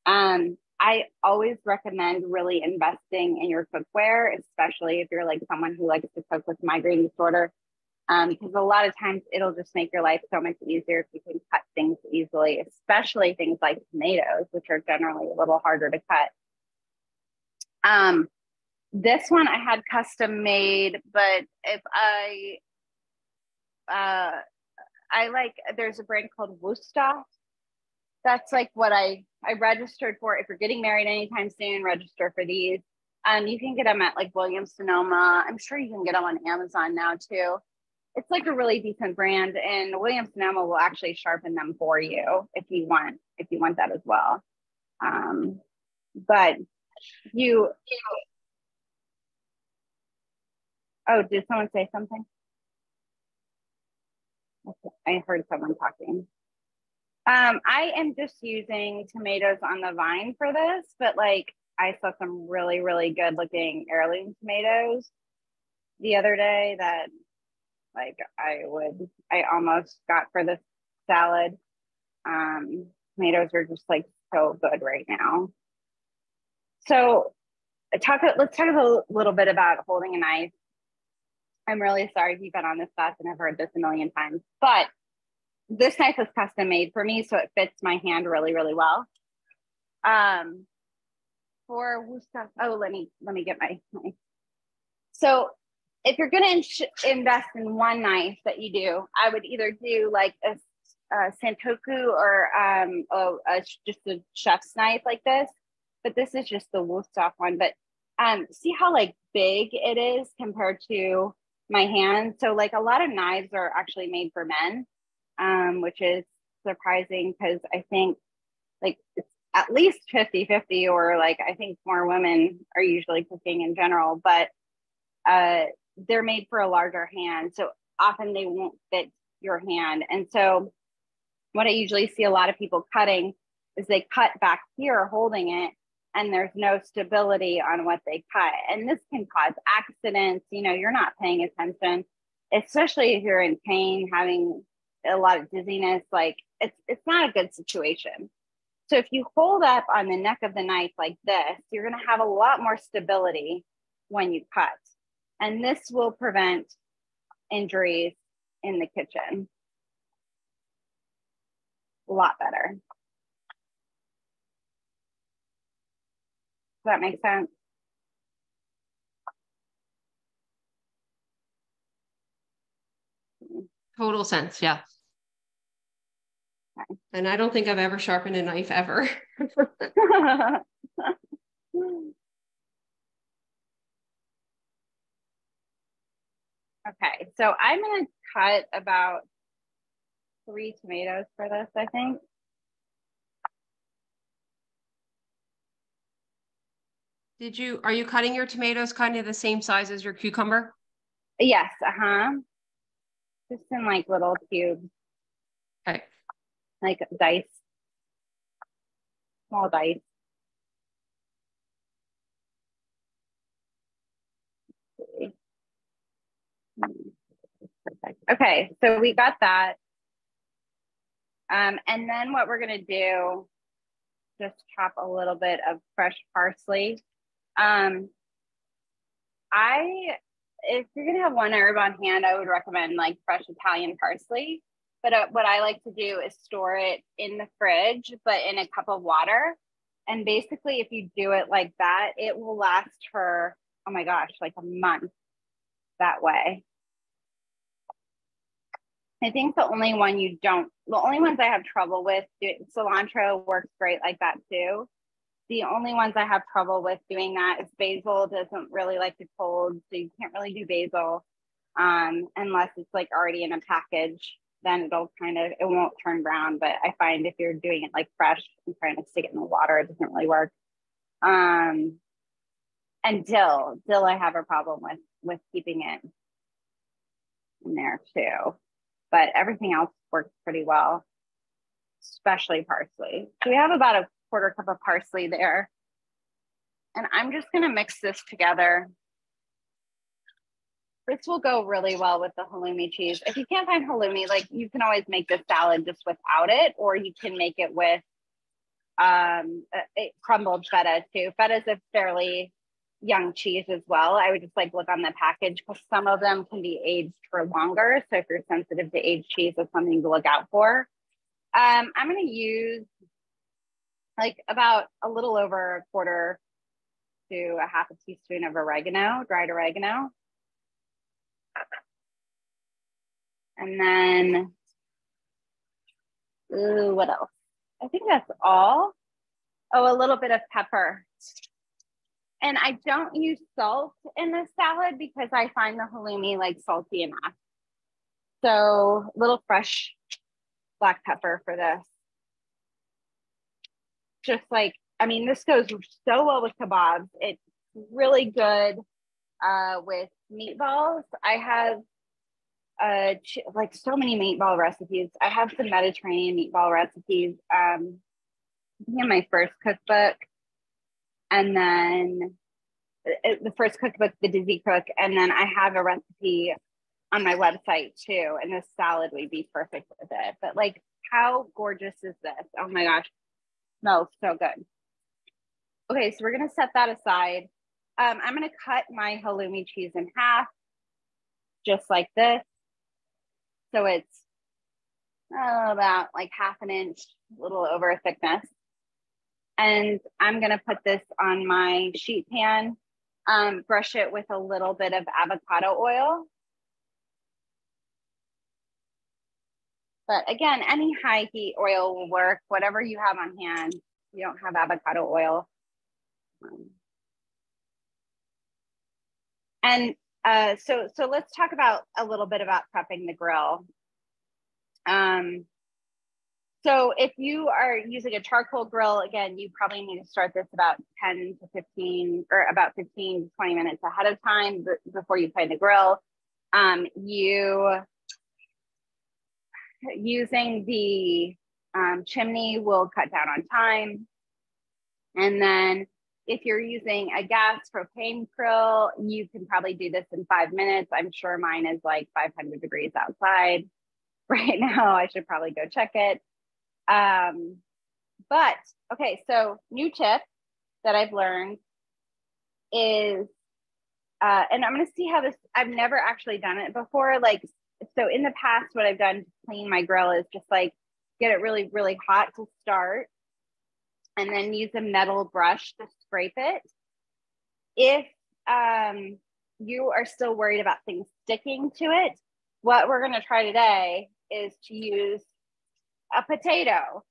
I always recommend really investing in your cookware, especially if you're like someone who likes to cook with migraine disorder, because a lot of times it'll just make your life so much easier if you can cut things easily, especially things like tomatoes, which are generally a little harder to cut. This one I had custom made, but if I like, there's a brand called Wusthof. That's like what I registered for. If you're getting married anytime soon, register for these. You can get them at like Williams Sonoma. I'm sure you can get them on Amazon now too. It's like a really decent brand, and Williams Sonoma will actually sharpen them for you if you want that as well. But you. Oh, did someone say something? Okay, I heard someone talking. I am just using tomatoes on the vine for this, but like I saw some really, really good looking heirloom tomatoes the other day that like I almost got for this salad. Tomatoes are just like so good right now. So let's talk a little bit about holding a knife. I'm really sorry if you've been on this class and have heard this a million times, but this knife was custom made for me, so it fits my hand really, really well. For Wusthof, let me get my knife. So if you're going to invest in one knife that you do, I would either do like a Santoku or just a chef's knife like this, but this is just the Wusthof one. But See how like big it is compared to my hand. So like a lot of knives are actually made for men, which is surprising because I think like it's at least 50-50, or like I think more women are usually cooking in general, but they're made for a larger hand. So often they won't fit your hand. And so what I usually see a lot of people cutting is they cut back here holding it, and there's no stability on what they cut. And this can cause accidents. You know, you're not paying attention, especially if you're in pain, having a lot of dizziness. Like it's not a good situation. So if you hold up on the neck of the knife like this, you're going to have a lot more stability when you cut. And this will prevent injuries in the kitchen. A lot better. Does that make sense? Total sense, yeah. Okay. And I don't think I've ever sharpened a knife ever. Okay, so I'm going to cut about 3 tomatoes for this, I think. Are you cutting your tomatoes kind of the same size as your cucumber? Yes, just in like little cubes. Okay. Like dice, small dice. Perfect. Okay, so we got that. And then what we're gonna do, just chop a little bit of fresh parsley. If you're gonna have one herb on hand, I would recommend like fresh Italian parsley. But what I like to do is store it in the fridge, but in a cup of water. And basically, if you do it like that, it will last for, oh my gosh, like a month that way. I think the only ones I have trouble with, cilantro works great like that too. The only ones I have trouble with doing that is basil. Doesn't really like it cold, so you can't really do basil unless it's like already in a package. Then it won't turn brown. But I find if you're doing it like fresh and trying to stick it in the water, it doesn't really work. And dill I have a problem with keeping it in there too. But everything else works pretty well, especially parsley. So we have about a 1/4 cup of parsley there. And I'm just gonna mix this together. This will go really well with the halloumi cheese. If you can't find halloumi, like you can always make this salad just without it, or you can make it with crumbled feta too. Feta is a fairly young cheese as well. I would just like look on the package because some of them can be aged for longer. So if you're sensitive to aged cheese, that's something to look out for. I'm going to use like about a little over 1/4 to a 1/2 teaspoon of oregano, dried oregano. And then, what else? I think that's all. Oh, a little bit of pepper. And I don't use salt in this salad because I find the halloumi like salty enough. So a little fresh black pepper for this. Just like, I mean, this goes so well with kebabs. It's really good with meatballs. I have like so many meatball recipes. I have some Mediterranean meatball recipes in my first cookbook. And then the first cookbook, the Dizzy Cook. And then I have a recipe on my website too. And this salad would be perfect with it. But like, how gorgeous is this? Oh my gosh. Smells so good. Okay, so we're gonna set that aside. I'm gonna cut my halloumi cheese in half, just like this. So it's about like 1/2 inch, a little over thickness. And I'm gonna put this on my sheet pan, brush it with a little bit of avocado oil. But again, any high heat oil will work, whatever you have on hand. You don't have avocado oil. And so let's talk about a little bit about prepping the grill. So if you are using a charcoal grill, again, you probably need to start this about 10 to 15 or about 15 to 20 minutes ahead of time before you play the grill. Using the chimney will cut down on time. And then if you're using a gas propane grill, you can probably do this in 5 minutes. I'm sure mine is like 500 degrees outside right now. I should probably go check it. But okay, so new tip that I've learned is, and I'm going to see how this, I've never actually done it before. Like, so in the past, what I've done to clean my grill is just like get it really, really hot to start and then use a metal brush to scrape it. If you are still worried about things sticking to it, what we're going to try today is to use a potato.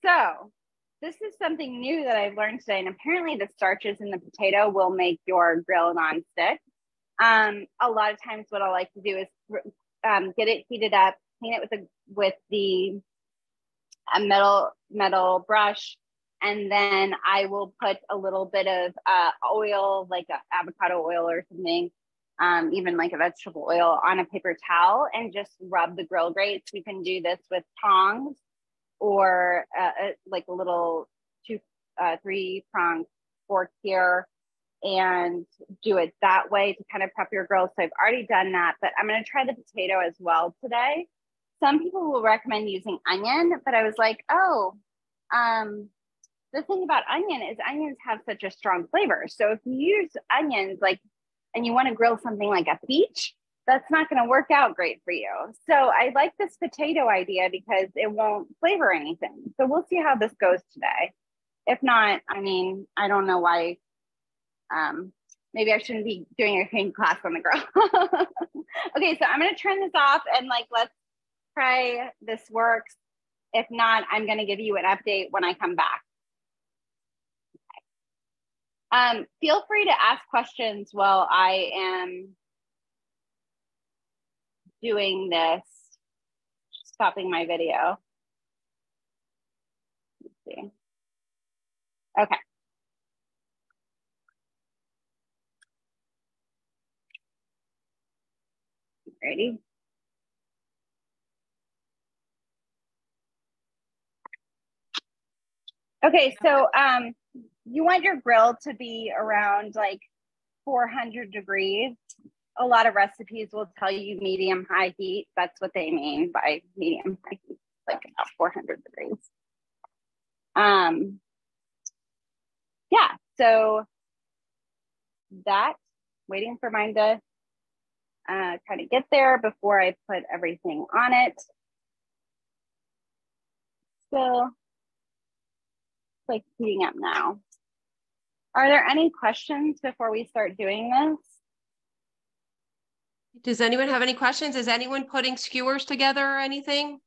So this is something new that I've learned today. And apparently the starches in the potato will make your grill non-stick. A lot of times what I like to do is get it heated up, clean it with the metal brush. And then I will put a little bit of oil, like avocado oil or something, even like a vegetable oil on a paper towel and just rub the grill grates. You can do this with tongs or like a little 3-pronged fork here and do it that way to kind of prep your grill. So I've already done that, but I'm going to try the potato as well today. Some people will recommend using onion, but I was like, the thing about onion is onions have such a strong flavor. So if you use onions, like, and you want to grill something like a peach, that's not going to work out great for you. So I like this potato idea because it won't flavor anything. So we'll see how this goes today. If not, I mean, I don't know why. Maybe I shouldn't be doing a cooking class on the grill. Okay, so I'm going to turn this off and like, let's try this works. If not, I'm going to give you an update when I come back. Feel free to ask questions while I am doing this, stopping my video. Let's see. Okay. Ready? Okay, so you want your grill to be around like 400 degrees. A lot of recipes will tell you medium high heat. That's what they mean by medium high heat, like about 400 degrees. Yeah, so that, waiting for mine to kind of get there before I put everything on it. Still like heating up now. Are there any questions before we start doing this? Does anyone have any questions? Is anyone putting skewers together or anything?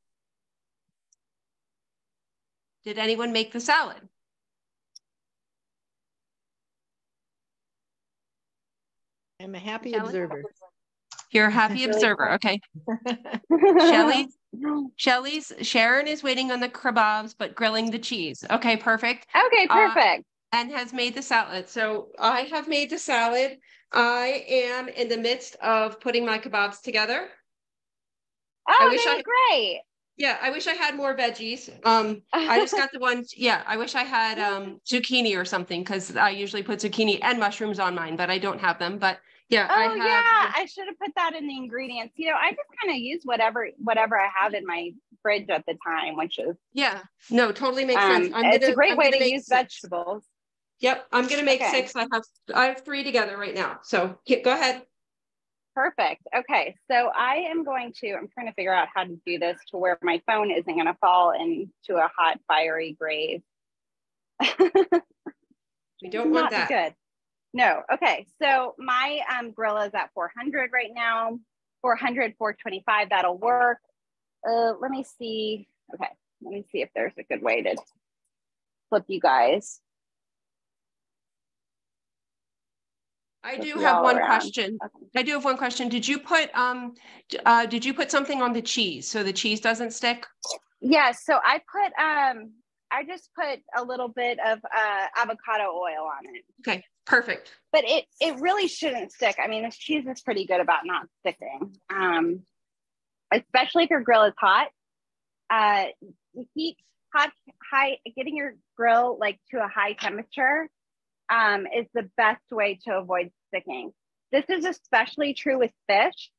Did anyone make the salad? I'm a happy Shelley? observer. You're a happy observer. Okay. Sharon is waiting on the kebabs, but grilling the cheese. Okay, perfect. Okay, perfect. And has made the salad. So I have made the salad. I am in the midst of putting my kebabs together. Oh, they look great. Yeah, I wish I had more veggies. I just got the ones. Yeah, I wish I had zucchini or something because I usually put zucchini and mushrooms on mine, but I don't have them. But yeah, I should have put that in the ingredients. You know, I just kind of use whatever I have in my fridge at the time, which is no, totally makes sense. It's a great way to use vegetables. Yep, I'm gonna make 6. I have 3 together right now. So go ahead. Perfect. Okay, so I'm trying to figure out how to do this to where my phone isn't going to fall into a hot, fiery grave. We don't want that. Good. No. Okay, so my grill is at 400 right now. 400, 425, that'll work. Let me see. Okay, let me see if there's a good way to flip you guys. I do be have all one around. question. Okay. I do have one question. Did you put something on the cheese so the cheese doesn't stick? Yeah, so I just put a little bit of avocado oil on it. Okay, perfect. But it really shouldn't stick. I mean, this cheese is pretty good about not sticking. Especially if your grill is hot. Getting your grill like to a high temperature is the best way to avoid sticking. This is especially true with fish.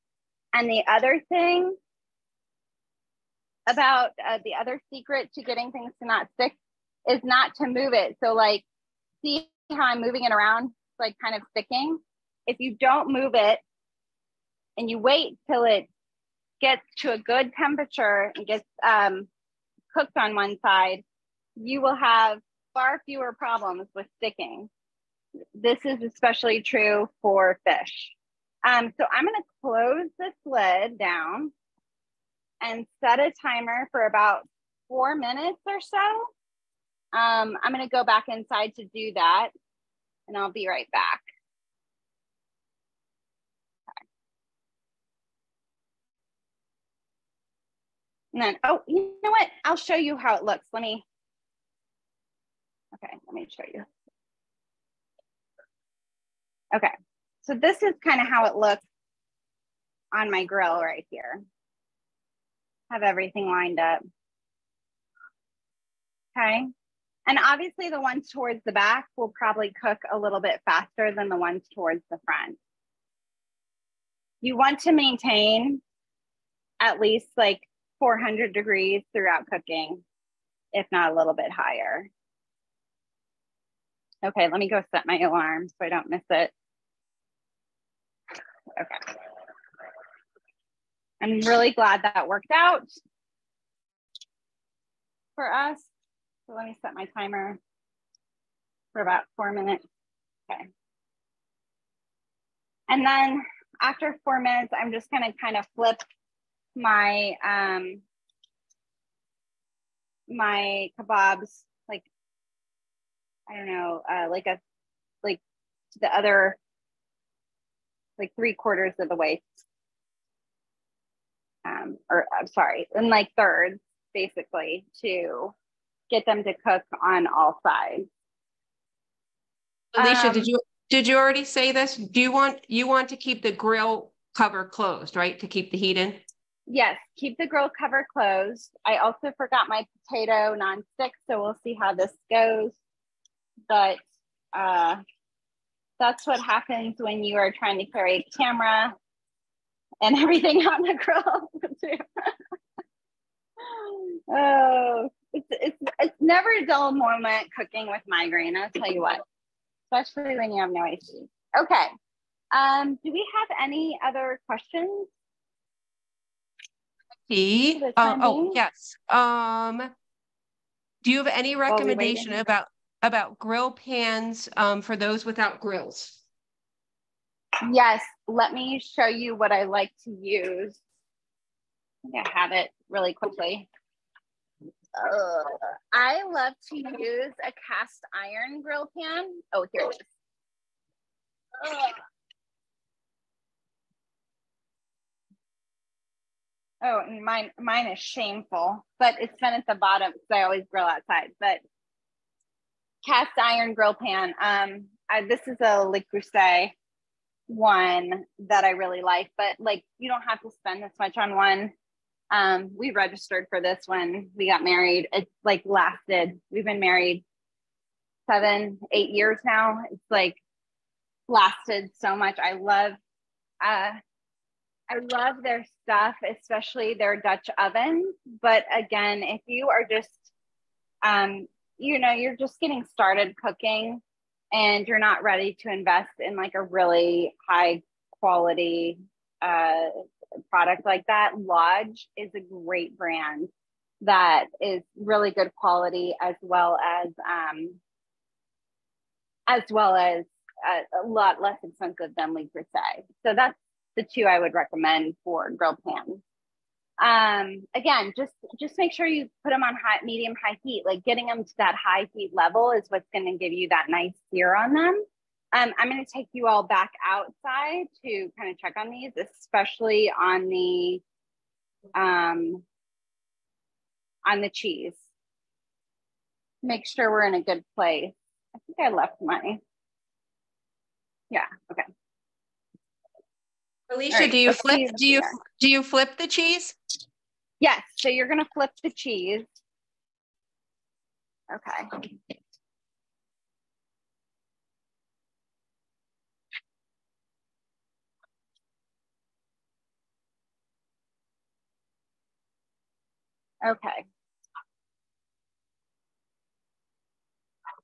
And the other thing about the other secret to getting things to not stick is not to move it. So like, see how I'm moving it around, like kind of sticking. If you don't move it and you wait till it gets to a good temperature and gets cooked on one side, you will have far fewer problems with sticking. This is especially true for fish. So I'm going to close this lid down and set a timer for about 4 minutes or so. I'm going to go back inside to do that, and I'll be right back. Okay. And then, oh, you know what? I'll show you how it looks. Let me show you. Okay, so this is kind of how it looks on my grill right here. Have everything lined up. Okay, and obviously the ones towards the back will probably cook a little bit faster than the ones towards the front. You want to maintain at least like 400 degrees throughout cooking, if not a little bit higher. Okay, let me go set my alarm so I don't miss it. Okay. I'm really glad that worked out for us. So let me set my timer for about 4 minutes. Okay. And then after 4 minutes, I'm just gonna kind of flip my my kebabs, like, I don't know, like to the other, like 3/4 of the way. Or I'm sorry, in like thirds, basically, to get them to cook on all sides. Alicia, did you already say this? Do you want to keep the grill cover closed, right? To keep the heat in? Yes, keep the grill cover closed. I also forgot my potato nonstick, so we'll see how this goes. But that's what happens when you are trying to carry a camera and everything on the grill too. Oh, it's never a dull moment cooking with migraine, I'll tell you what, especially when you have no AC. Okay, do we have any other questions? Oh yes. Do you have any recommendation about grill pans for those without grills? Yes, let me show you what I like to use. I think I have it really quickly. I love to use a cast iron grill pan. Oh, here it is. Oh, and mine is shameful, but it's been at the bottom because I always grill outside. But cast iron grill pan. This is a Le Creuset one that I really like, but like you don't have to spend this much on one. We registered for this when we got married. It like lasted. We've been married 7-8 years now. It's like lasted so much. I love their stuff, especially their Dutch ovens. But again, if you are just, you're just getting started cooking and you're not ready to invest in like a really high quality product like that, Lodge is a great brand that is really good quality as well as a lot less expensive than Le Creuset. So that's the two I would recommend for grill pans. Again, just make sure you put them on medium high heat. Like getting them to that high heat level is what's going to give you that nice sear on them. I'm going to take you all back outside to kind of check on these, especially on the cheese. Make sure we're in a good place. I think I left my, yeah, okay. Alicia, right, do you flip the cheese? Yes, so you're gonna flip the cheese. Okay. Okay.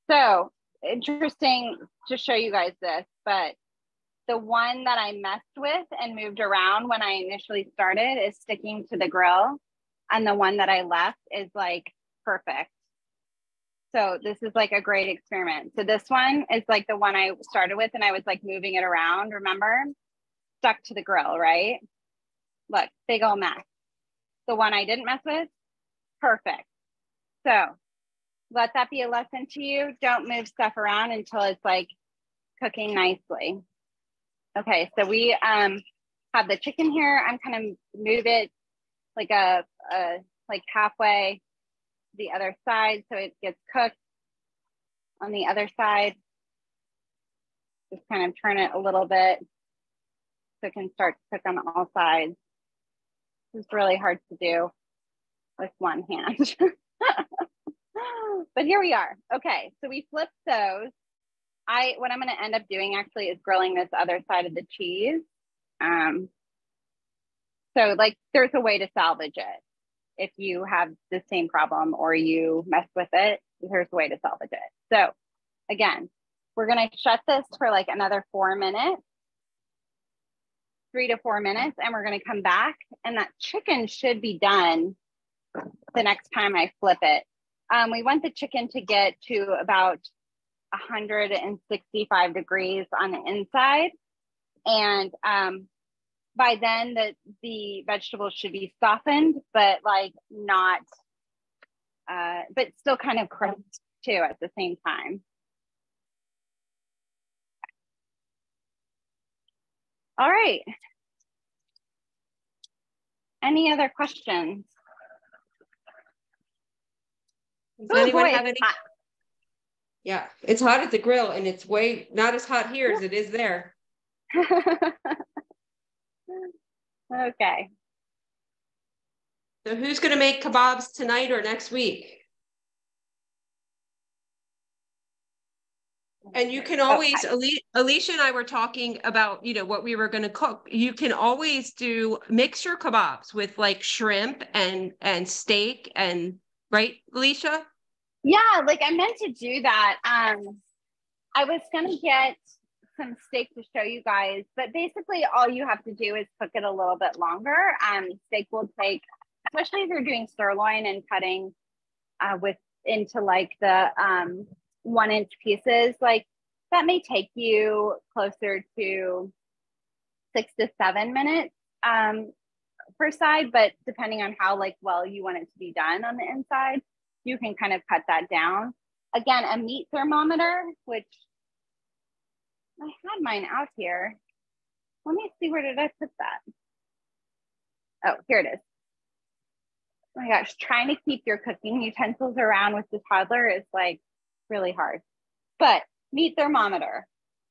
So interesting to show you guys this, but the one that I messed with and moved around when I initially started is sticking to the grill. And the one that I left is like perfect. So this is like a great experiment. So this one is like the one I started with and I was like moving it around, remember? Stuck to the grill, right? Look, big old mess. The one I didn't mess with, perfect. So let that be a lesson to you. Don't move stuff around until it's like cooking nicely. Okay, so we have the chicken here. I'm kind of move it like like halfway the other side so it gets cooked on the other side. Just kind of turn it a little bit so it can start to cook on all sides. It's really hard to do with one hand. But here we are. Okay, so we flipped those. What I'm going to end up doing actually is grilling this other side of the cheese. So like there's a way to salvage it. If you have the same problem or you mess with it, here's a way to salvage it. So again, we're going to shut this for like another 4 minutes, 3 to 4 minutes, and we're going to come back and that chicken should be done the next time I flip it. We want the chicken to get to about 165 degrees on the inside. And by then the vegetables should be softened, but like not, but still kind of crisp too at the same time. All right. Any other questions? Does anyone have any? Yeah, it's hot at the grill and it's way not as hot here as it is there. Okay. So who's going to make kebabs tonight or next week? And you can always, okay. Alicia and I were talking about, what we were going to cook. You can always mix your kebabs with like shrimp and steak and, right, Alicia? Yeah, like I meant to do that. I was going to get some steak to show you guys, but basically all you have to do is cook it a little bit longer. Steak will take, especially if you're doing sirloin and cutting into like the 1-inch pieces, like that may take you closer to 6 to 7 minutes per side, but depending on how like well you want it to be done on the inside, you can kind of cut that down. Again, a meat thermometer, which I had mine out here. Let me see, where did I put that? Oh, here it is. Oh my gosh, trying to keep your cooking utensils around with the toddler is like really hard. But meat thermometer,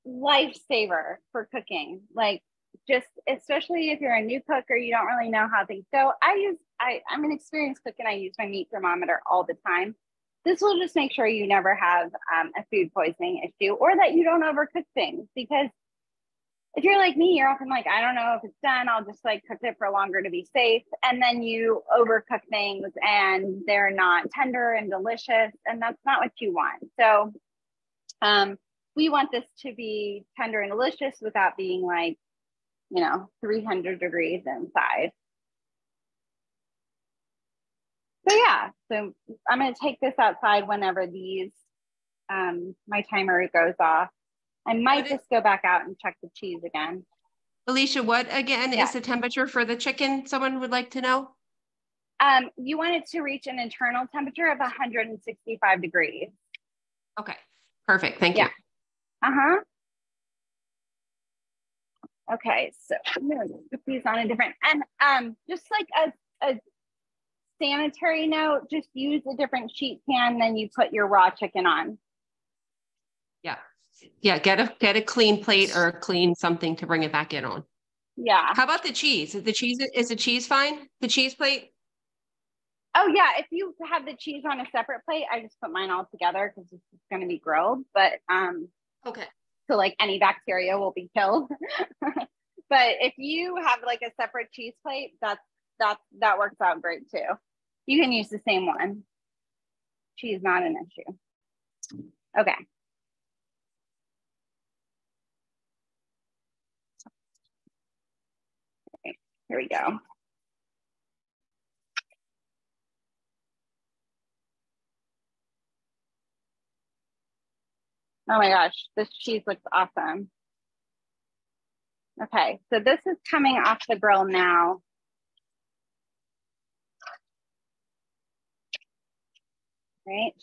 lifesaver for cooking. Like just, especially if you're a new cook or you don't really know how things go. I'm an experienced cook and I use my meat thermometer all the time. This will just make sure you never have a food poisoning issue or that you don't overcook things. Because if you're like me, you're often like, I don't know if it's done. I'll just like cook it for longer to be safe. And then you overcook things and they're not tender and delicious. And that's not what you want. So we want this to be tender and delicious without being like, 300 degrees inside. So yeah, so I'm going to take this outside whenever my timer goes off. I might just go back out and check the cheese again. Alicia, what again is the temperature for the chicken? Someone would like to know. You want it to reach an internal temperature of 165 degrees. Okay, perfect. Thank you. Uh-huh. Okay, so I'm gonna put these on a different, and just like a sanitary note, just use a different sheet pan than you put your raw chicken on. Yeah. Yeah, get a clean plate or a clean something to bring it back in on. Yeah. How about the cheese? Is the cheese fine? The cheese plate? Oh yeah, if you have the cheese on a separate plate, I just put mine all together because it's going to be grilled. But Okay. so like any bacteria will be killed. But if you have like a separate cheese plate, that works out great too. You can use the same one. Cheese not an issue. Okay. Okay, here we go. Oh my gosh, this cheese looks awesome. Okay, so this is coming off the grill now. Right.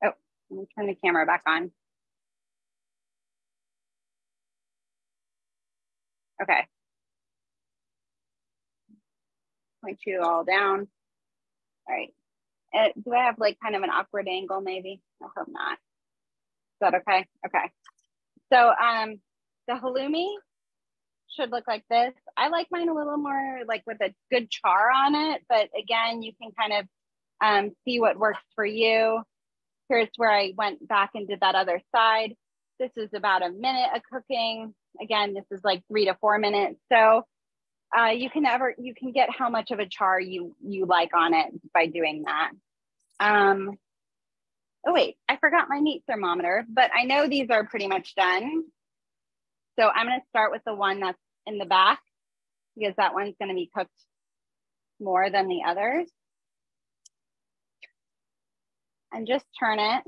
Oh, let me turn the camera back on. Okay. Point you all down. All right. Do I have like kind of an awkward angle maybe? I hope not. Is that okay? Okay. So the halloumi should look like this. I like mine a little more like with a good char on it, but again, you can kind of see what works for you. Here's where I went back and did that other side. This is about a minute of cooking. Again, this is like 3 to 4 minutes. So you can get how much of a char you like on it by doing that. Oh wait, I forgot my meat thermometer, but I know these are pretty much done. So I'm going to start with the one that's in the back because that one's going to be cooked more than the others. And just turn it.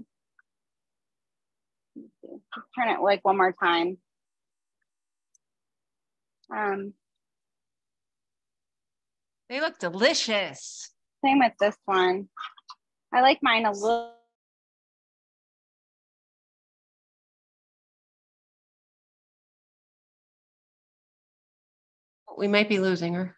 Just turn it like one more time. They look delicious. Same with this one. I like mine a little. We might be losing her.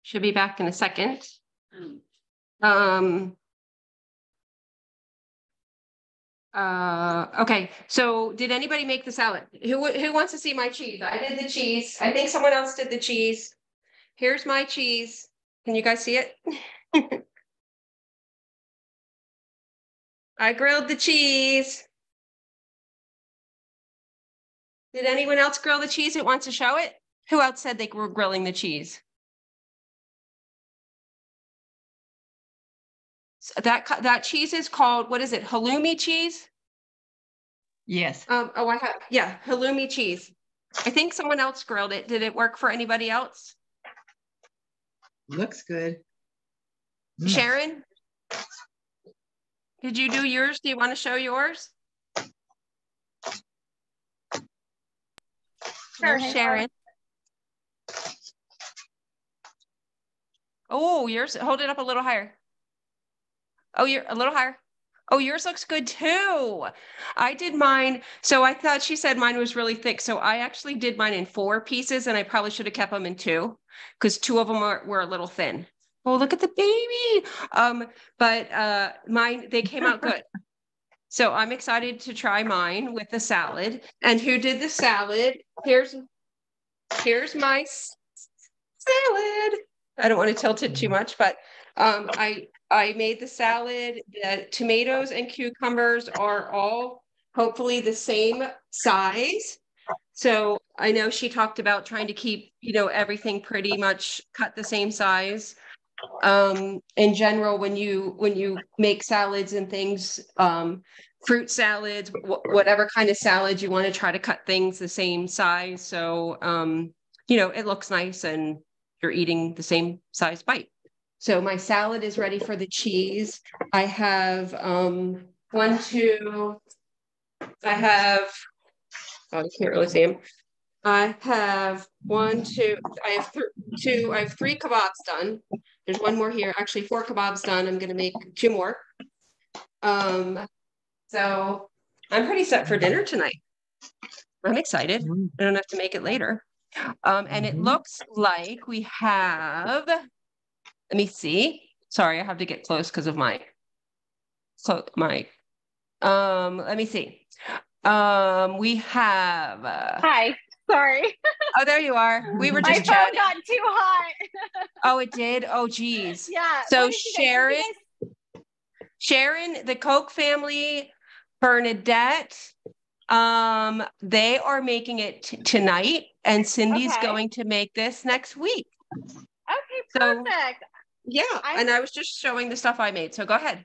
Should be back in a second. Okay, so did anybody make the salad? Who wants to see my cheese? I did the cheese. I think someone else did the cheese. Here's my cheese. Can you guys see it? I grilled the cheese. Did anyone else grill the cheese that wants to show it? Who else said they were grilling the cheese? So that cheese is called, what is it? Halloumi cheese? Yes. Yeah, halloumi cheese. I think someone else grilled it. Did it work for anybody else? Looks good. Sharon? Did you do yours? Do you want to show yours? Sure, Sharon. Oh, yours, hold it up a little higher. Oh, you're a little higher. Oh, yours looks good too. I did mine. So I thought she said mine was really thick. So I actually did mine in 4 pieces and I probably should have kept them in 2 because 2 of them were a little thin. Oh, look at the baby. But mine, they came out good. So I'm excited to try mine with the salad. And who did the salad? Here's my salad. I don't want to tilt it too much, but I made the salad. The tomatoes and cucumbers are all hopefully the same size. So I know she talked about trying to keep, everything pretty much cut the same size. In general, when you make salads and things, fruit salads, whatever kind of salad you want to try to cut things the same size. So, it looks nice and you're eating the same size bite. So my salad is ready for the cheese. I have, I have, oh, you can't really see them. I have three kebabs done. There's one more here, actually 4 kebabs done. I'm going to make 2 more. So I'm pretty set for dinner tonight. I'm excited. I don't have to make it later. And it looks like we have, let me see. Sorry, I have to get close because of let me see. We have, Hi, sorry. Oh, there you are. We were My just phone chatting. got too hot. Oh, it did? Oh, geez. Yeah. So Sharon, the Koch family, Bernadette, they are making it tonight, and Cindy's going to make this next week. Okay, perfect. Yeah, and I was just showing the stuff I made, so go ahead.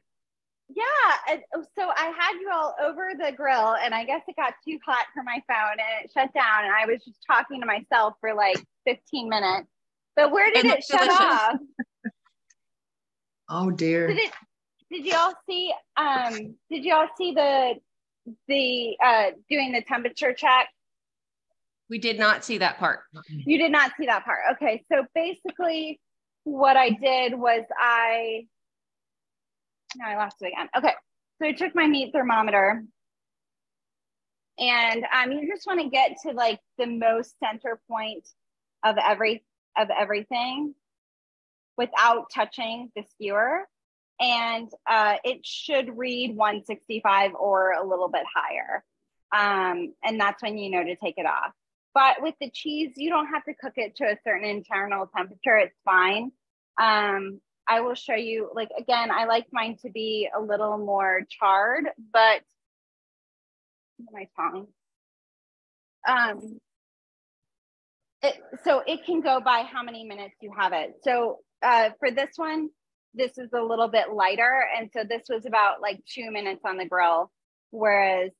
Yeah, so I had you all over the grill, and I guess it got too hot for my phone, and it shut down, and I was just talking to myself for like 15 minutes. But where did it shut off? Oh dear. Did y'all see the doing the temperature check? We did not see that part. You did not see that part. Okay, so basically what I did was now I lost it again. Okay, so I took my meat thermometer, and you just want to get to like the most center point of everything without touching the skewer, and it should read 165 or a little bit higher, and that's when you know to take it off. But with the cheese, you don't have to cook it to a certain internal temperature. It's fine. I will show you, like, again, I like mine to be a little more charred, but my tongue. So it can go by how many minutes you have it. So for this one, this is a little bit lighter. And so this was about like 2 minutes on the grill, whereas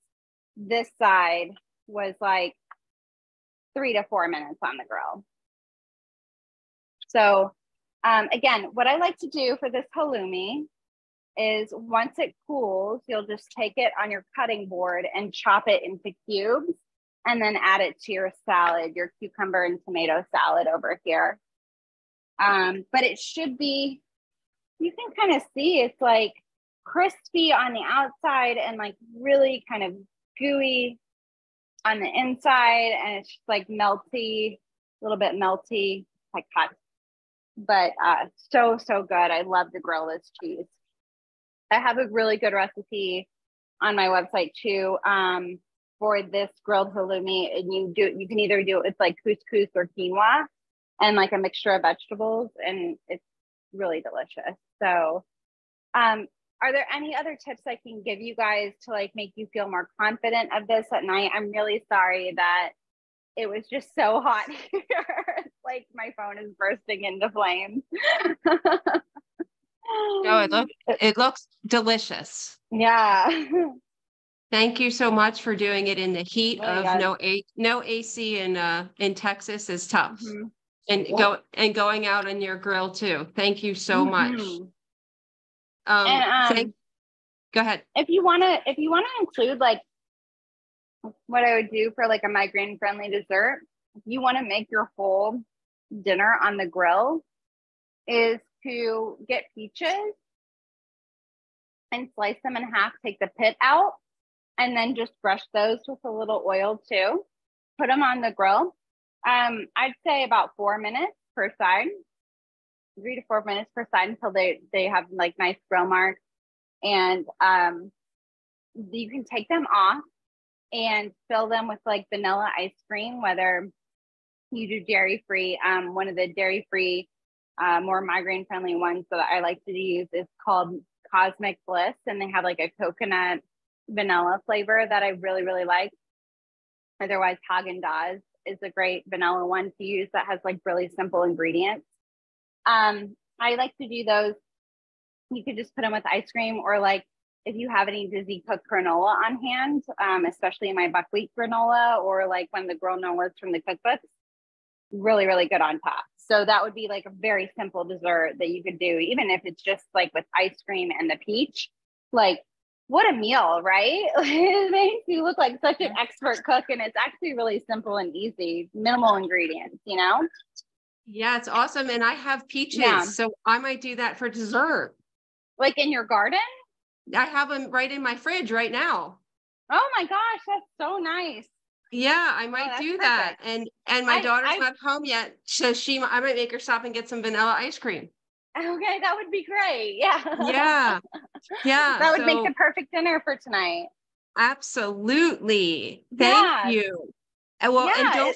this side was like 3 to 4 minutes on the grill. So again, what I like to do for this halloumi is once it cools, you'll just take it on your cutting board and chop it into cubes, and then add it to your salad, your cucumber and tomato salad over here. But it should be, you can kind of see it's like crispy on the outside and like really kind of gooey on the inside, and it's just like melty, a little bit melty, like hot. But so good. I love to grill this cheese. I have a really good recipe on my website too for this grilled halloumi, and you can either do it with like couscous or quinoa and like a mixture of vegetables, and it's really delicious. So are there any other tips I can give you guys to like make you feel more confident of this at night? I'm really sorry that it was just so hot here. It's like my phone is bursting into flames. No, it looks delicious. Yeah. Thank you so much for doing it in the heat of God. no AC in Texas is tough. Mm-hmm. And going out on your grill too. Thank you so much. Go ahead. If you wanna include like what I would do for like a migraine friendly dessert, if you want to make your whole dinner on the grill, is to get peaches and slice them in half, take the pit out, and then just brush those with a little oil too. Put them on the grill. I'd say about 4 minutes per side, 3 to 4 minutes per side until they have like nice grill marks. And you can take them off and fill them with like vanilla ice cream, whether you do dairy free. One of the dairy free, more migraine friendly ones that I like to use is called Cosmic Bliss, and they have like a coconut vanilla flavor that I really, really like. Otherwise, Haagen-Dazs is a great vanilla one to use that has like really simple ingredients. I like to do those. You could just put them with ice cream, or like if you have any Dizzy Cook granola on hand, especially my buckwheat granola, or like one of the granolas from the cookbooks, really, really good on top. So that would be like a very simple dessert that you could do, even if it's just like with ice cream and the peach. Like, what a meal, right? It makes you look like such an expert cook, and it's actually really simple and easy, minimal ingredients, you know? Yeah, it's awesome. And I have peaches, so I might do that for dessert. Like in your garden? I have them right in my fridge right now. Oh my gosh, that's so nice. Yeah, I might do that. And my daughter's not home yet, so I might make her stop and get some vanilla ice cream. Okay, that would be great. Yeah. Yeah. Yeah. That would make the perfect dinner for tonight. Absolutely. Thank you. And well, and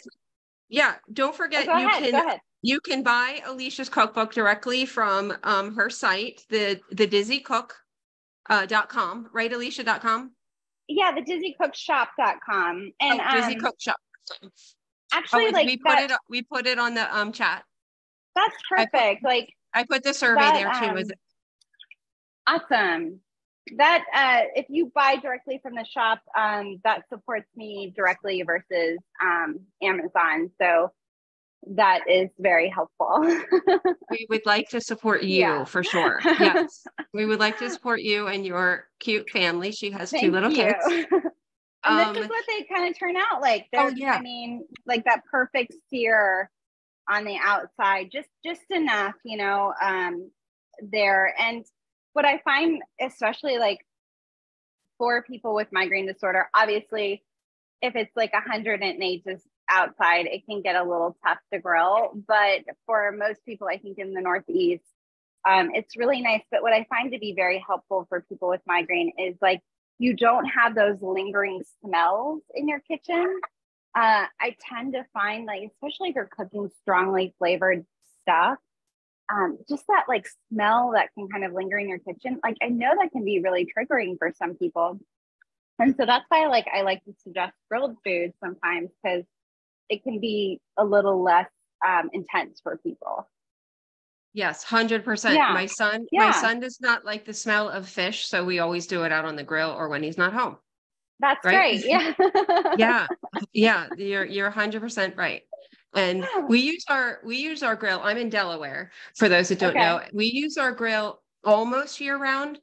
don't forget, you can buy Alicia's cookbook directly from her site, the dizzycook.com, right? Alicia.com. Yeah, the dizzycookshop.com. And dizzycookshop. Actually, we put it on the chat. That's perfect. I put the survey there too. Was it? Awesome. That if you buy directly from the shop, that supports me directly versus Amazon. So that is very helpful. We would like to support you for sure. Yes. We would like to support you and your cute family. She has two little kids. And this is what they kind of turn out like. I mean, like that perfect sear on the outside, just enough, you know, there. And what I find, especially like for people with migraine disorder, obviously, if it's like 108 just outside, it can get a little tough to grill. But for most people, I think in the Northeast, it's really nice. But what I find to be very helpful for people with migraine is like, you don't have those lingering smells in your kitchen. I tend to find like, especially if you're cooking strongly flavored stuff, just that like smell that can kind of linger in your kitchen. Like, I know that can be really triggering for some people. And so that's why I like to suggest grilled food sometimes, because it can be a little less intense for people. Yes, 100%. Yeah. My son does not like the smell of fish, so we always do it out on the grill or when he's not home. That's right. Great. Yeah. Yeah. You're 100% right. And we use our grill. I'm in Delaware. For those that don't know, we use our grill almost year round.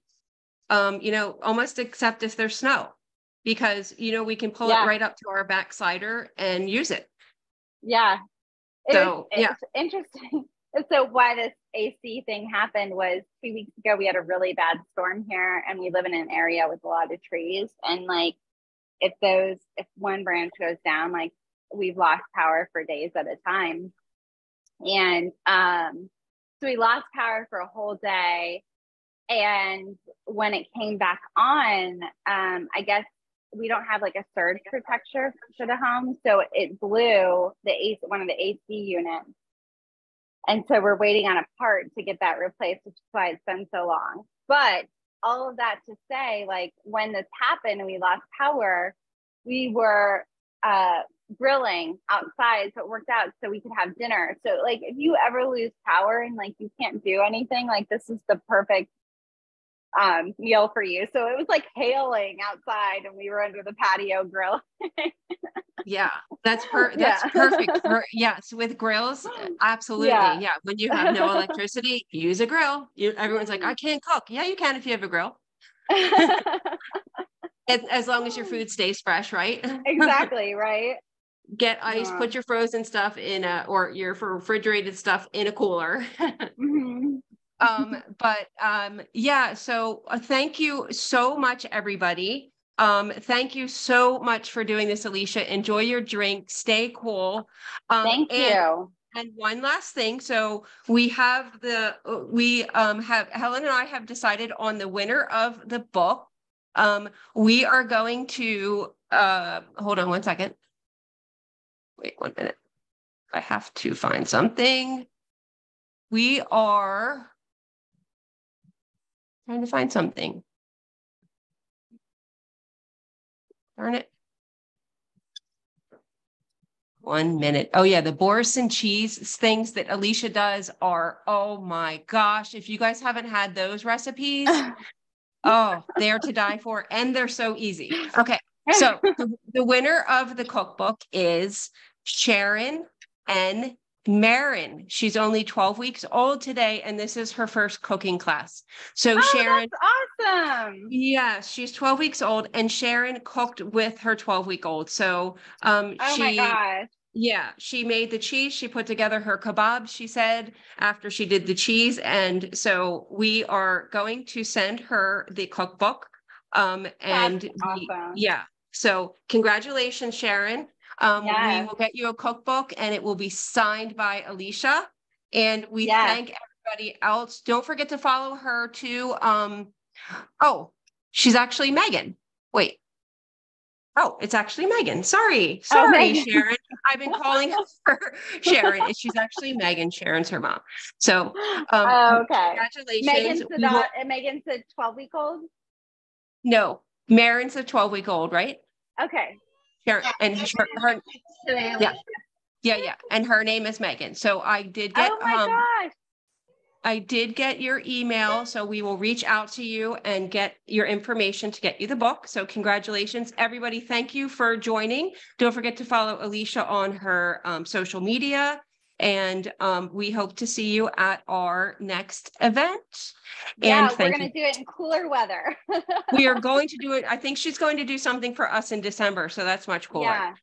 Almost except if there's snow, because we can pull it right up to our back cider and use it. Yeah. It's interesting. So why this AC thing happened was 2 weeks ago, we had a really bad storm here, and we live in an area with a lot of trees. And like, if one branch goes down, like we've lost power for days at a time. And so we lost power for a whole day. And when it came back on, I guess we don't have like a surge protector for the home. So it blew one of the AC units. And so we're waiting on a part to get that replaced, which is why it's been so long. But all of that to say, like when this happened and we lost power, we were grilling outside, so it worked out so we could have dinner. So like if you ever lose power and like you can't do anything, like this is the perfect meal for you. So it was like hailing outside and we were under the patio grill. Yeah, that's perfect. Yes, with grills, absolutely. Yeah. When you have no electricity, use a grill. Everyone's like, I can't cook. Yeah, you can if you have a grill. As long as your food stays fresh, right? Exactly, right. Get ice, put your frozen stuff or your refrigerated stuff in a cooler. So thank you so much, everybody. Thank you so much for doing this, Alicia. Enjoy your drink. Stay cool. Thank you. And one last thing. So we have Helen and I have decided on the winner of the book. We are going to, hold on one second. Wait 1 minute. I have to find something. We are trying to find something. Darn it. 1 minute. Oh yeah, the Boris and cheese things that Alicia does are, oh my gosh, if you guys haven't had those recipes, oh, they're to die for, and they're so easy. Okay, so the winner of the cookbook is Sharon N. Marin. She's only 12 weeks old today, and this is her first cooking class. So Sharon, that's awesome. yes, she's 12 weeks old, and Sharon cooked with her 12-week-old. So Oh my she, gosh. yeah, she made the cheese. She put together her kebab, she said, after she did the cheese. And so we are going to send her the cookbook. And awesome. yeah, so congratulations, Sharon. We Yes. will get you a cookbook, and it will be signed by Alicia. And we Yes. thank everybody else. Don't forget to follow her too. Oh, she's actually Megan. Wait. Oh, it's actually Megan. Sorry, Megan. Sharon. I've been calling her Sharon. She's actually Megan. Sharon's her mom. So, okay. congratulations. Megan's a 12-week-old. No, Marin's a 12-week-old, right? Okay. Sharon, and yeah, and her name is Megan. So I did get Oh my gosh. I did get your email, so we will reach out to you and get your information to get you the book. So congratulations, everybody. Thank you for joining. Don't forget to follow Alicia on her social media. And we hope to see you at our next event. Yeah, and we're going to do it in cooler weather. We are going to do it. I think she's going to do something for us in December. So that's much cooler.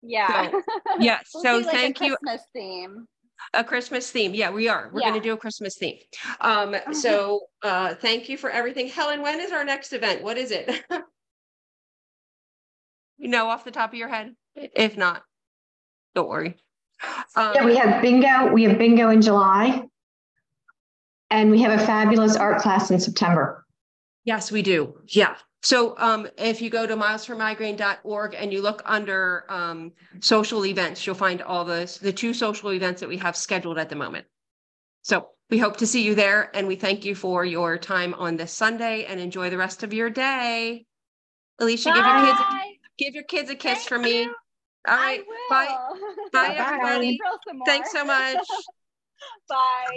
Yeah. So, yes. We'll so do like thank you. Christmas theme. A Christmas theme. Yeah, we are. We're going to do a Christmas theme. So thank you for everything. Helen, when is our next event? What is it? You know, off the top of your head? If not, don't worry. Yeah, we have bingo. We have bingo in July. And we have a fabulous art class in September. Yes, we do. Yeah. So if you go to milesformigraine.org and you look under social events, you'll find all the 2 social events that we have scheduled at the moment. So we hope to see you there, and we thank you for your time on this Sunday, and enjoy the rest of your day. Alicia, give your kids a kiss from me. All right. Bye. Bye, everybody. Bye. Thanks so much. Bye.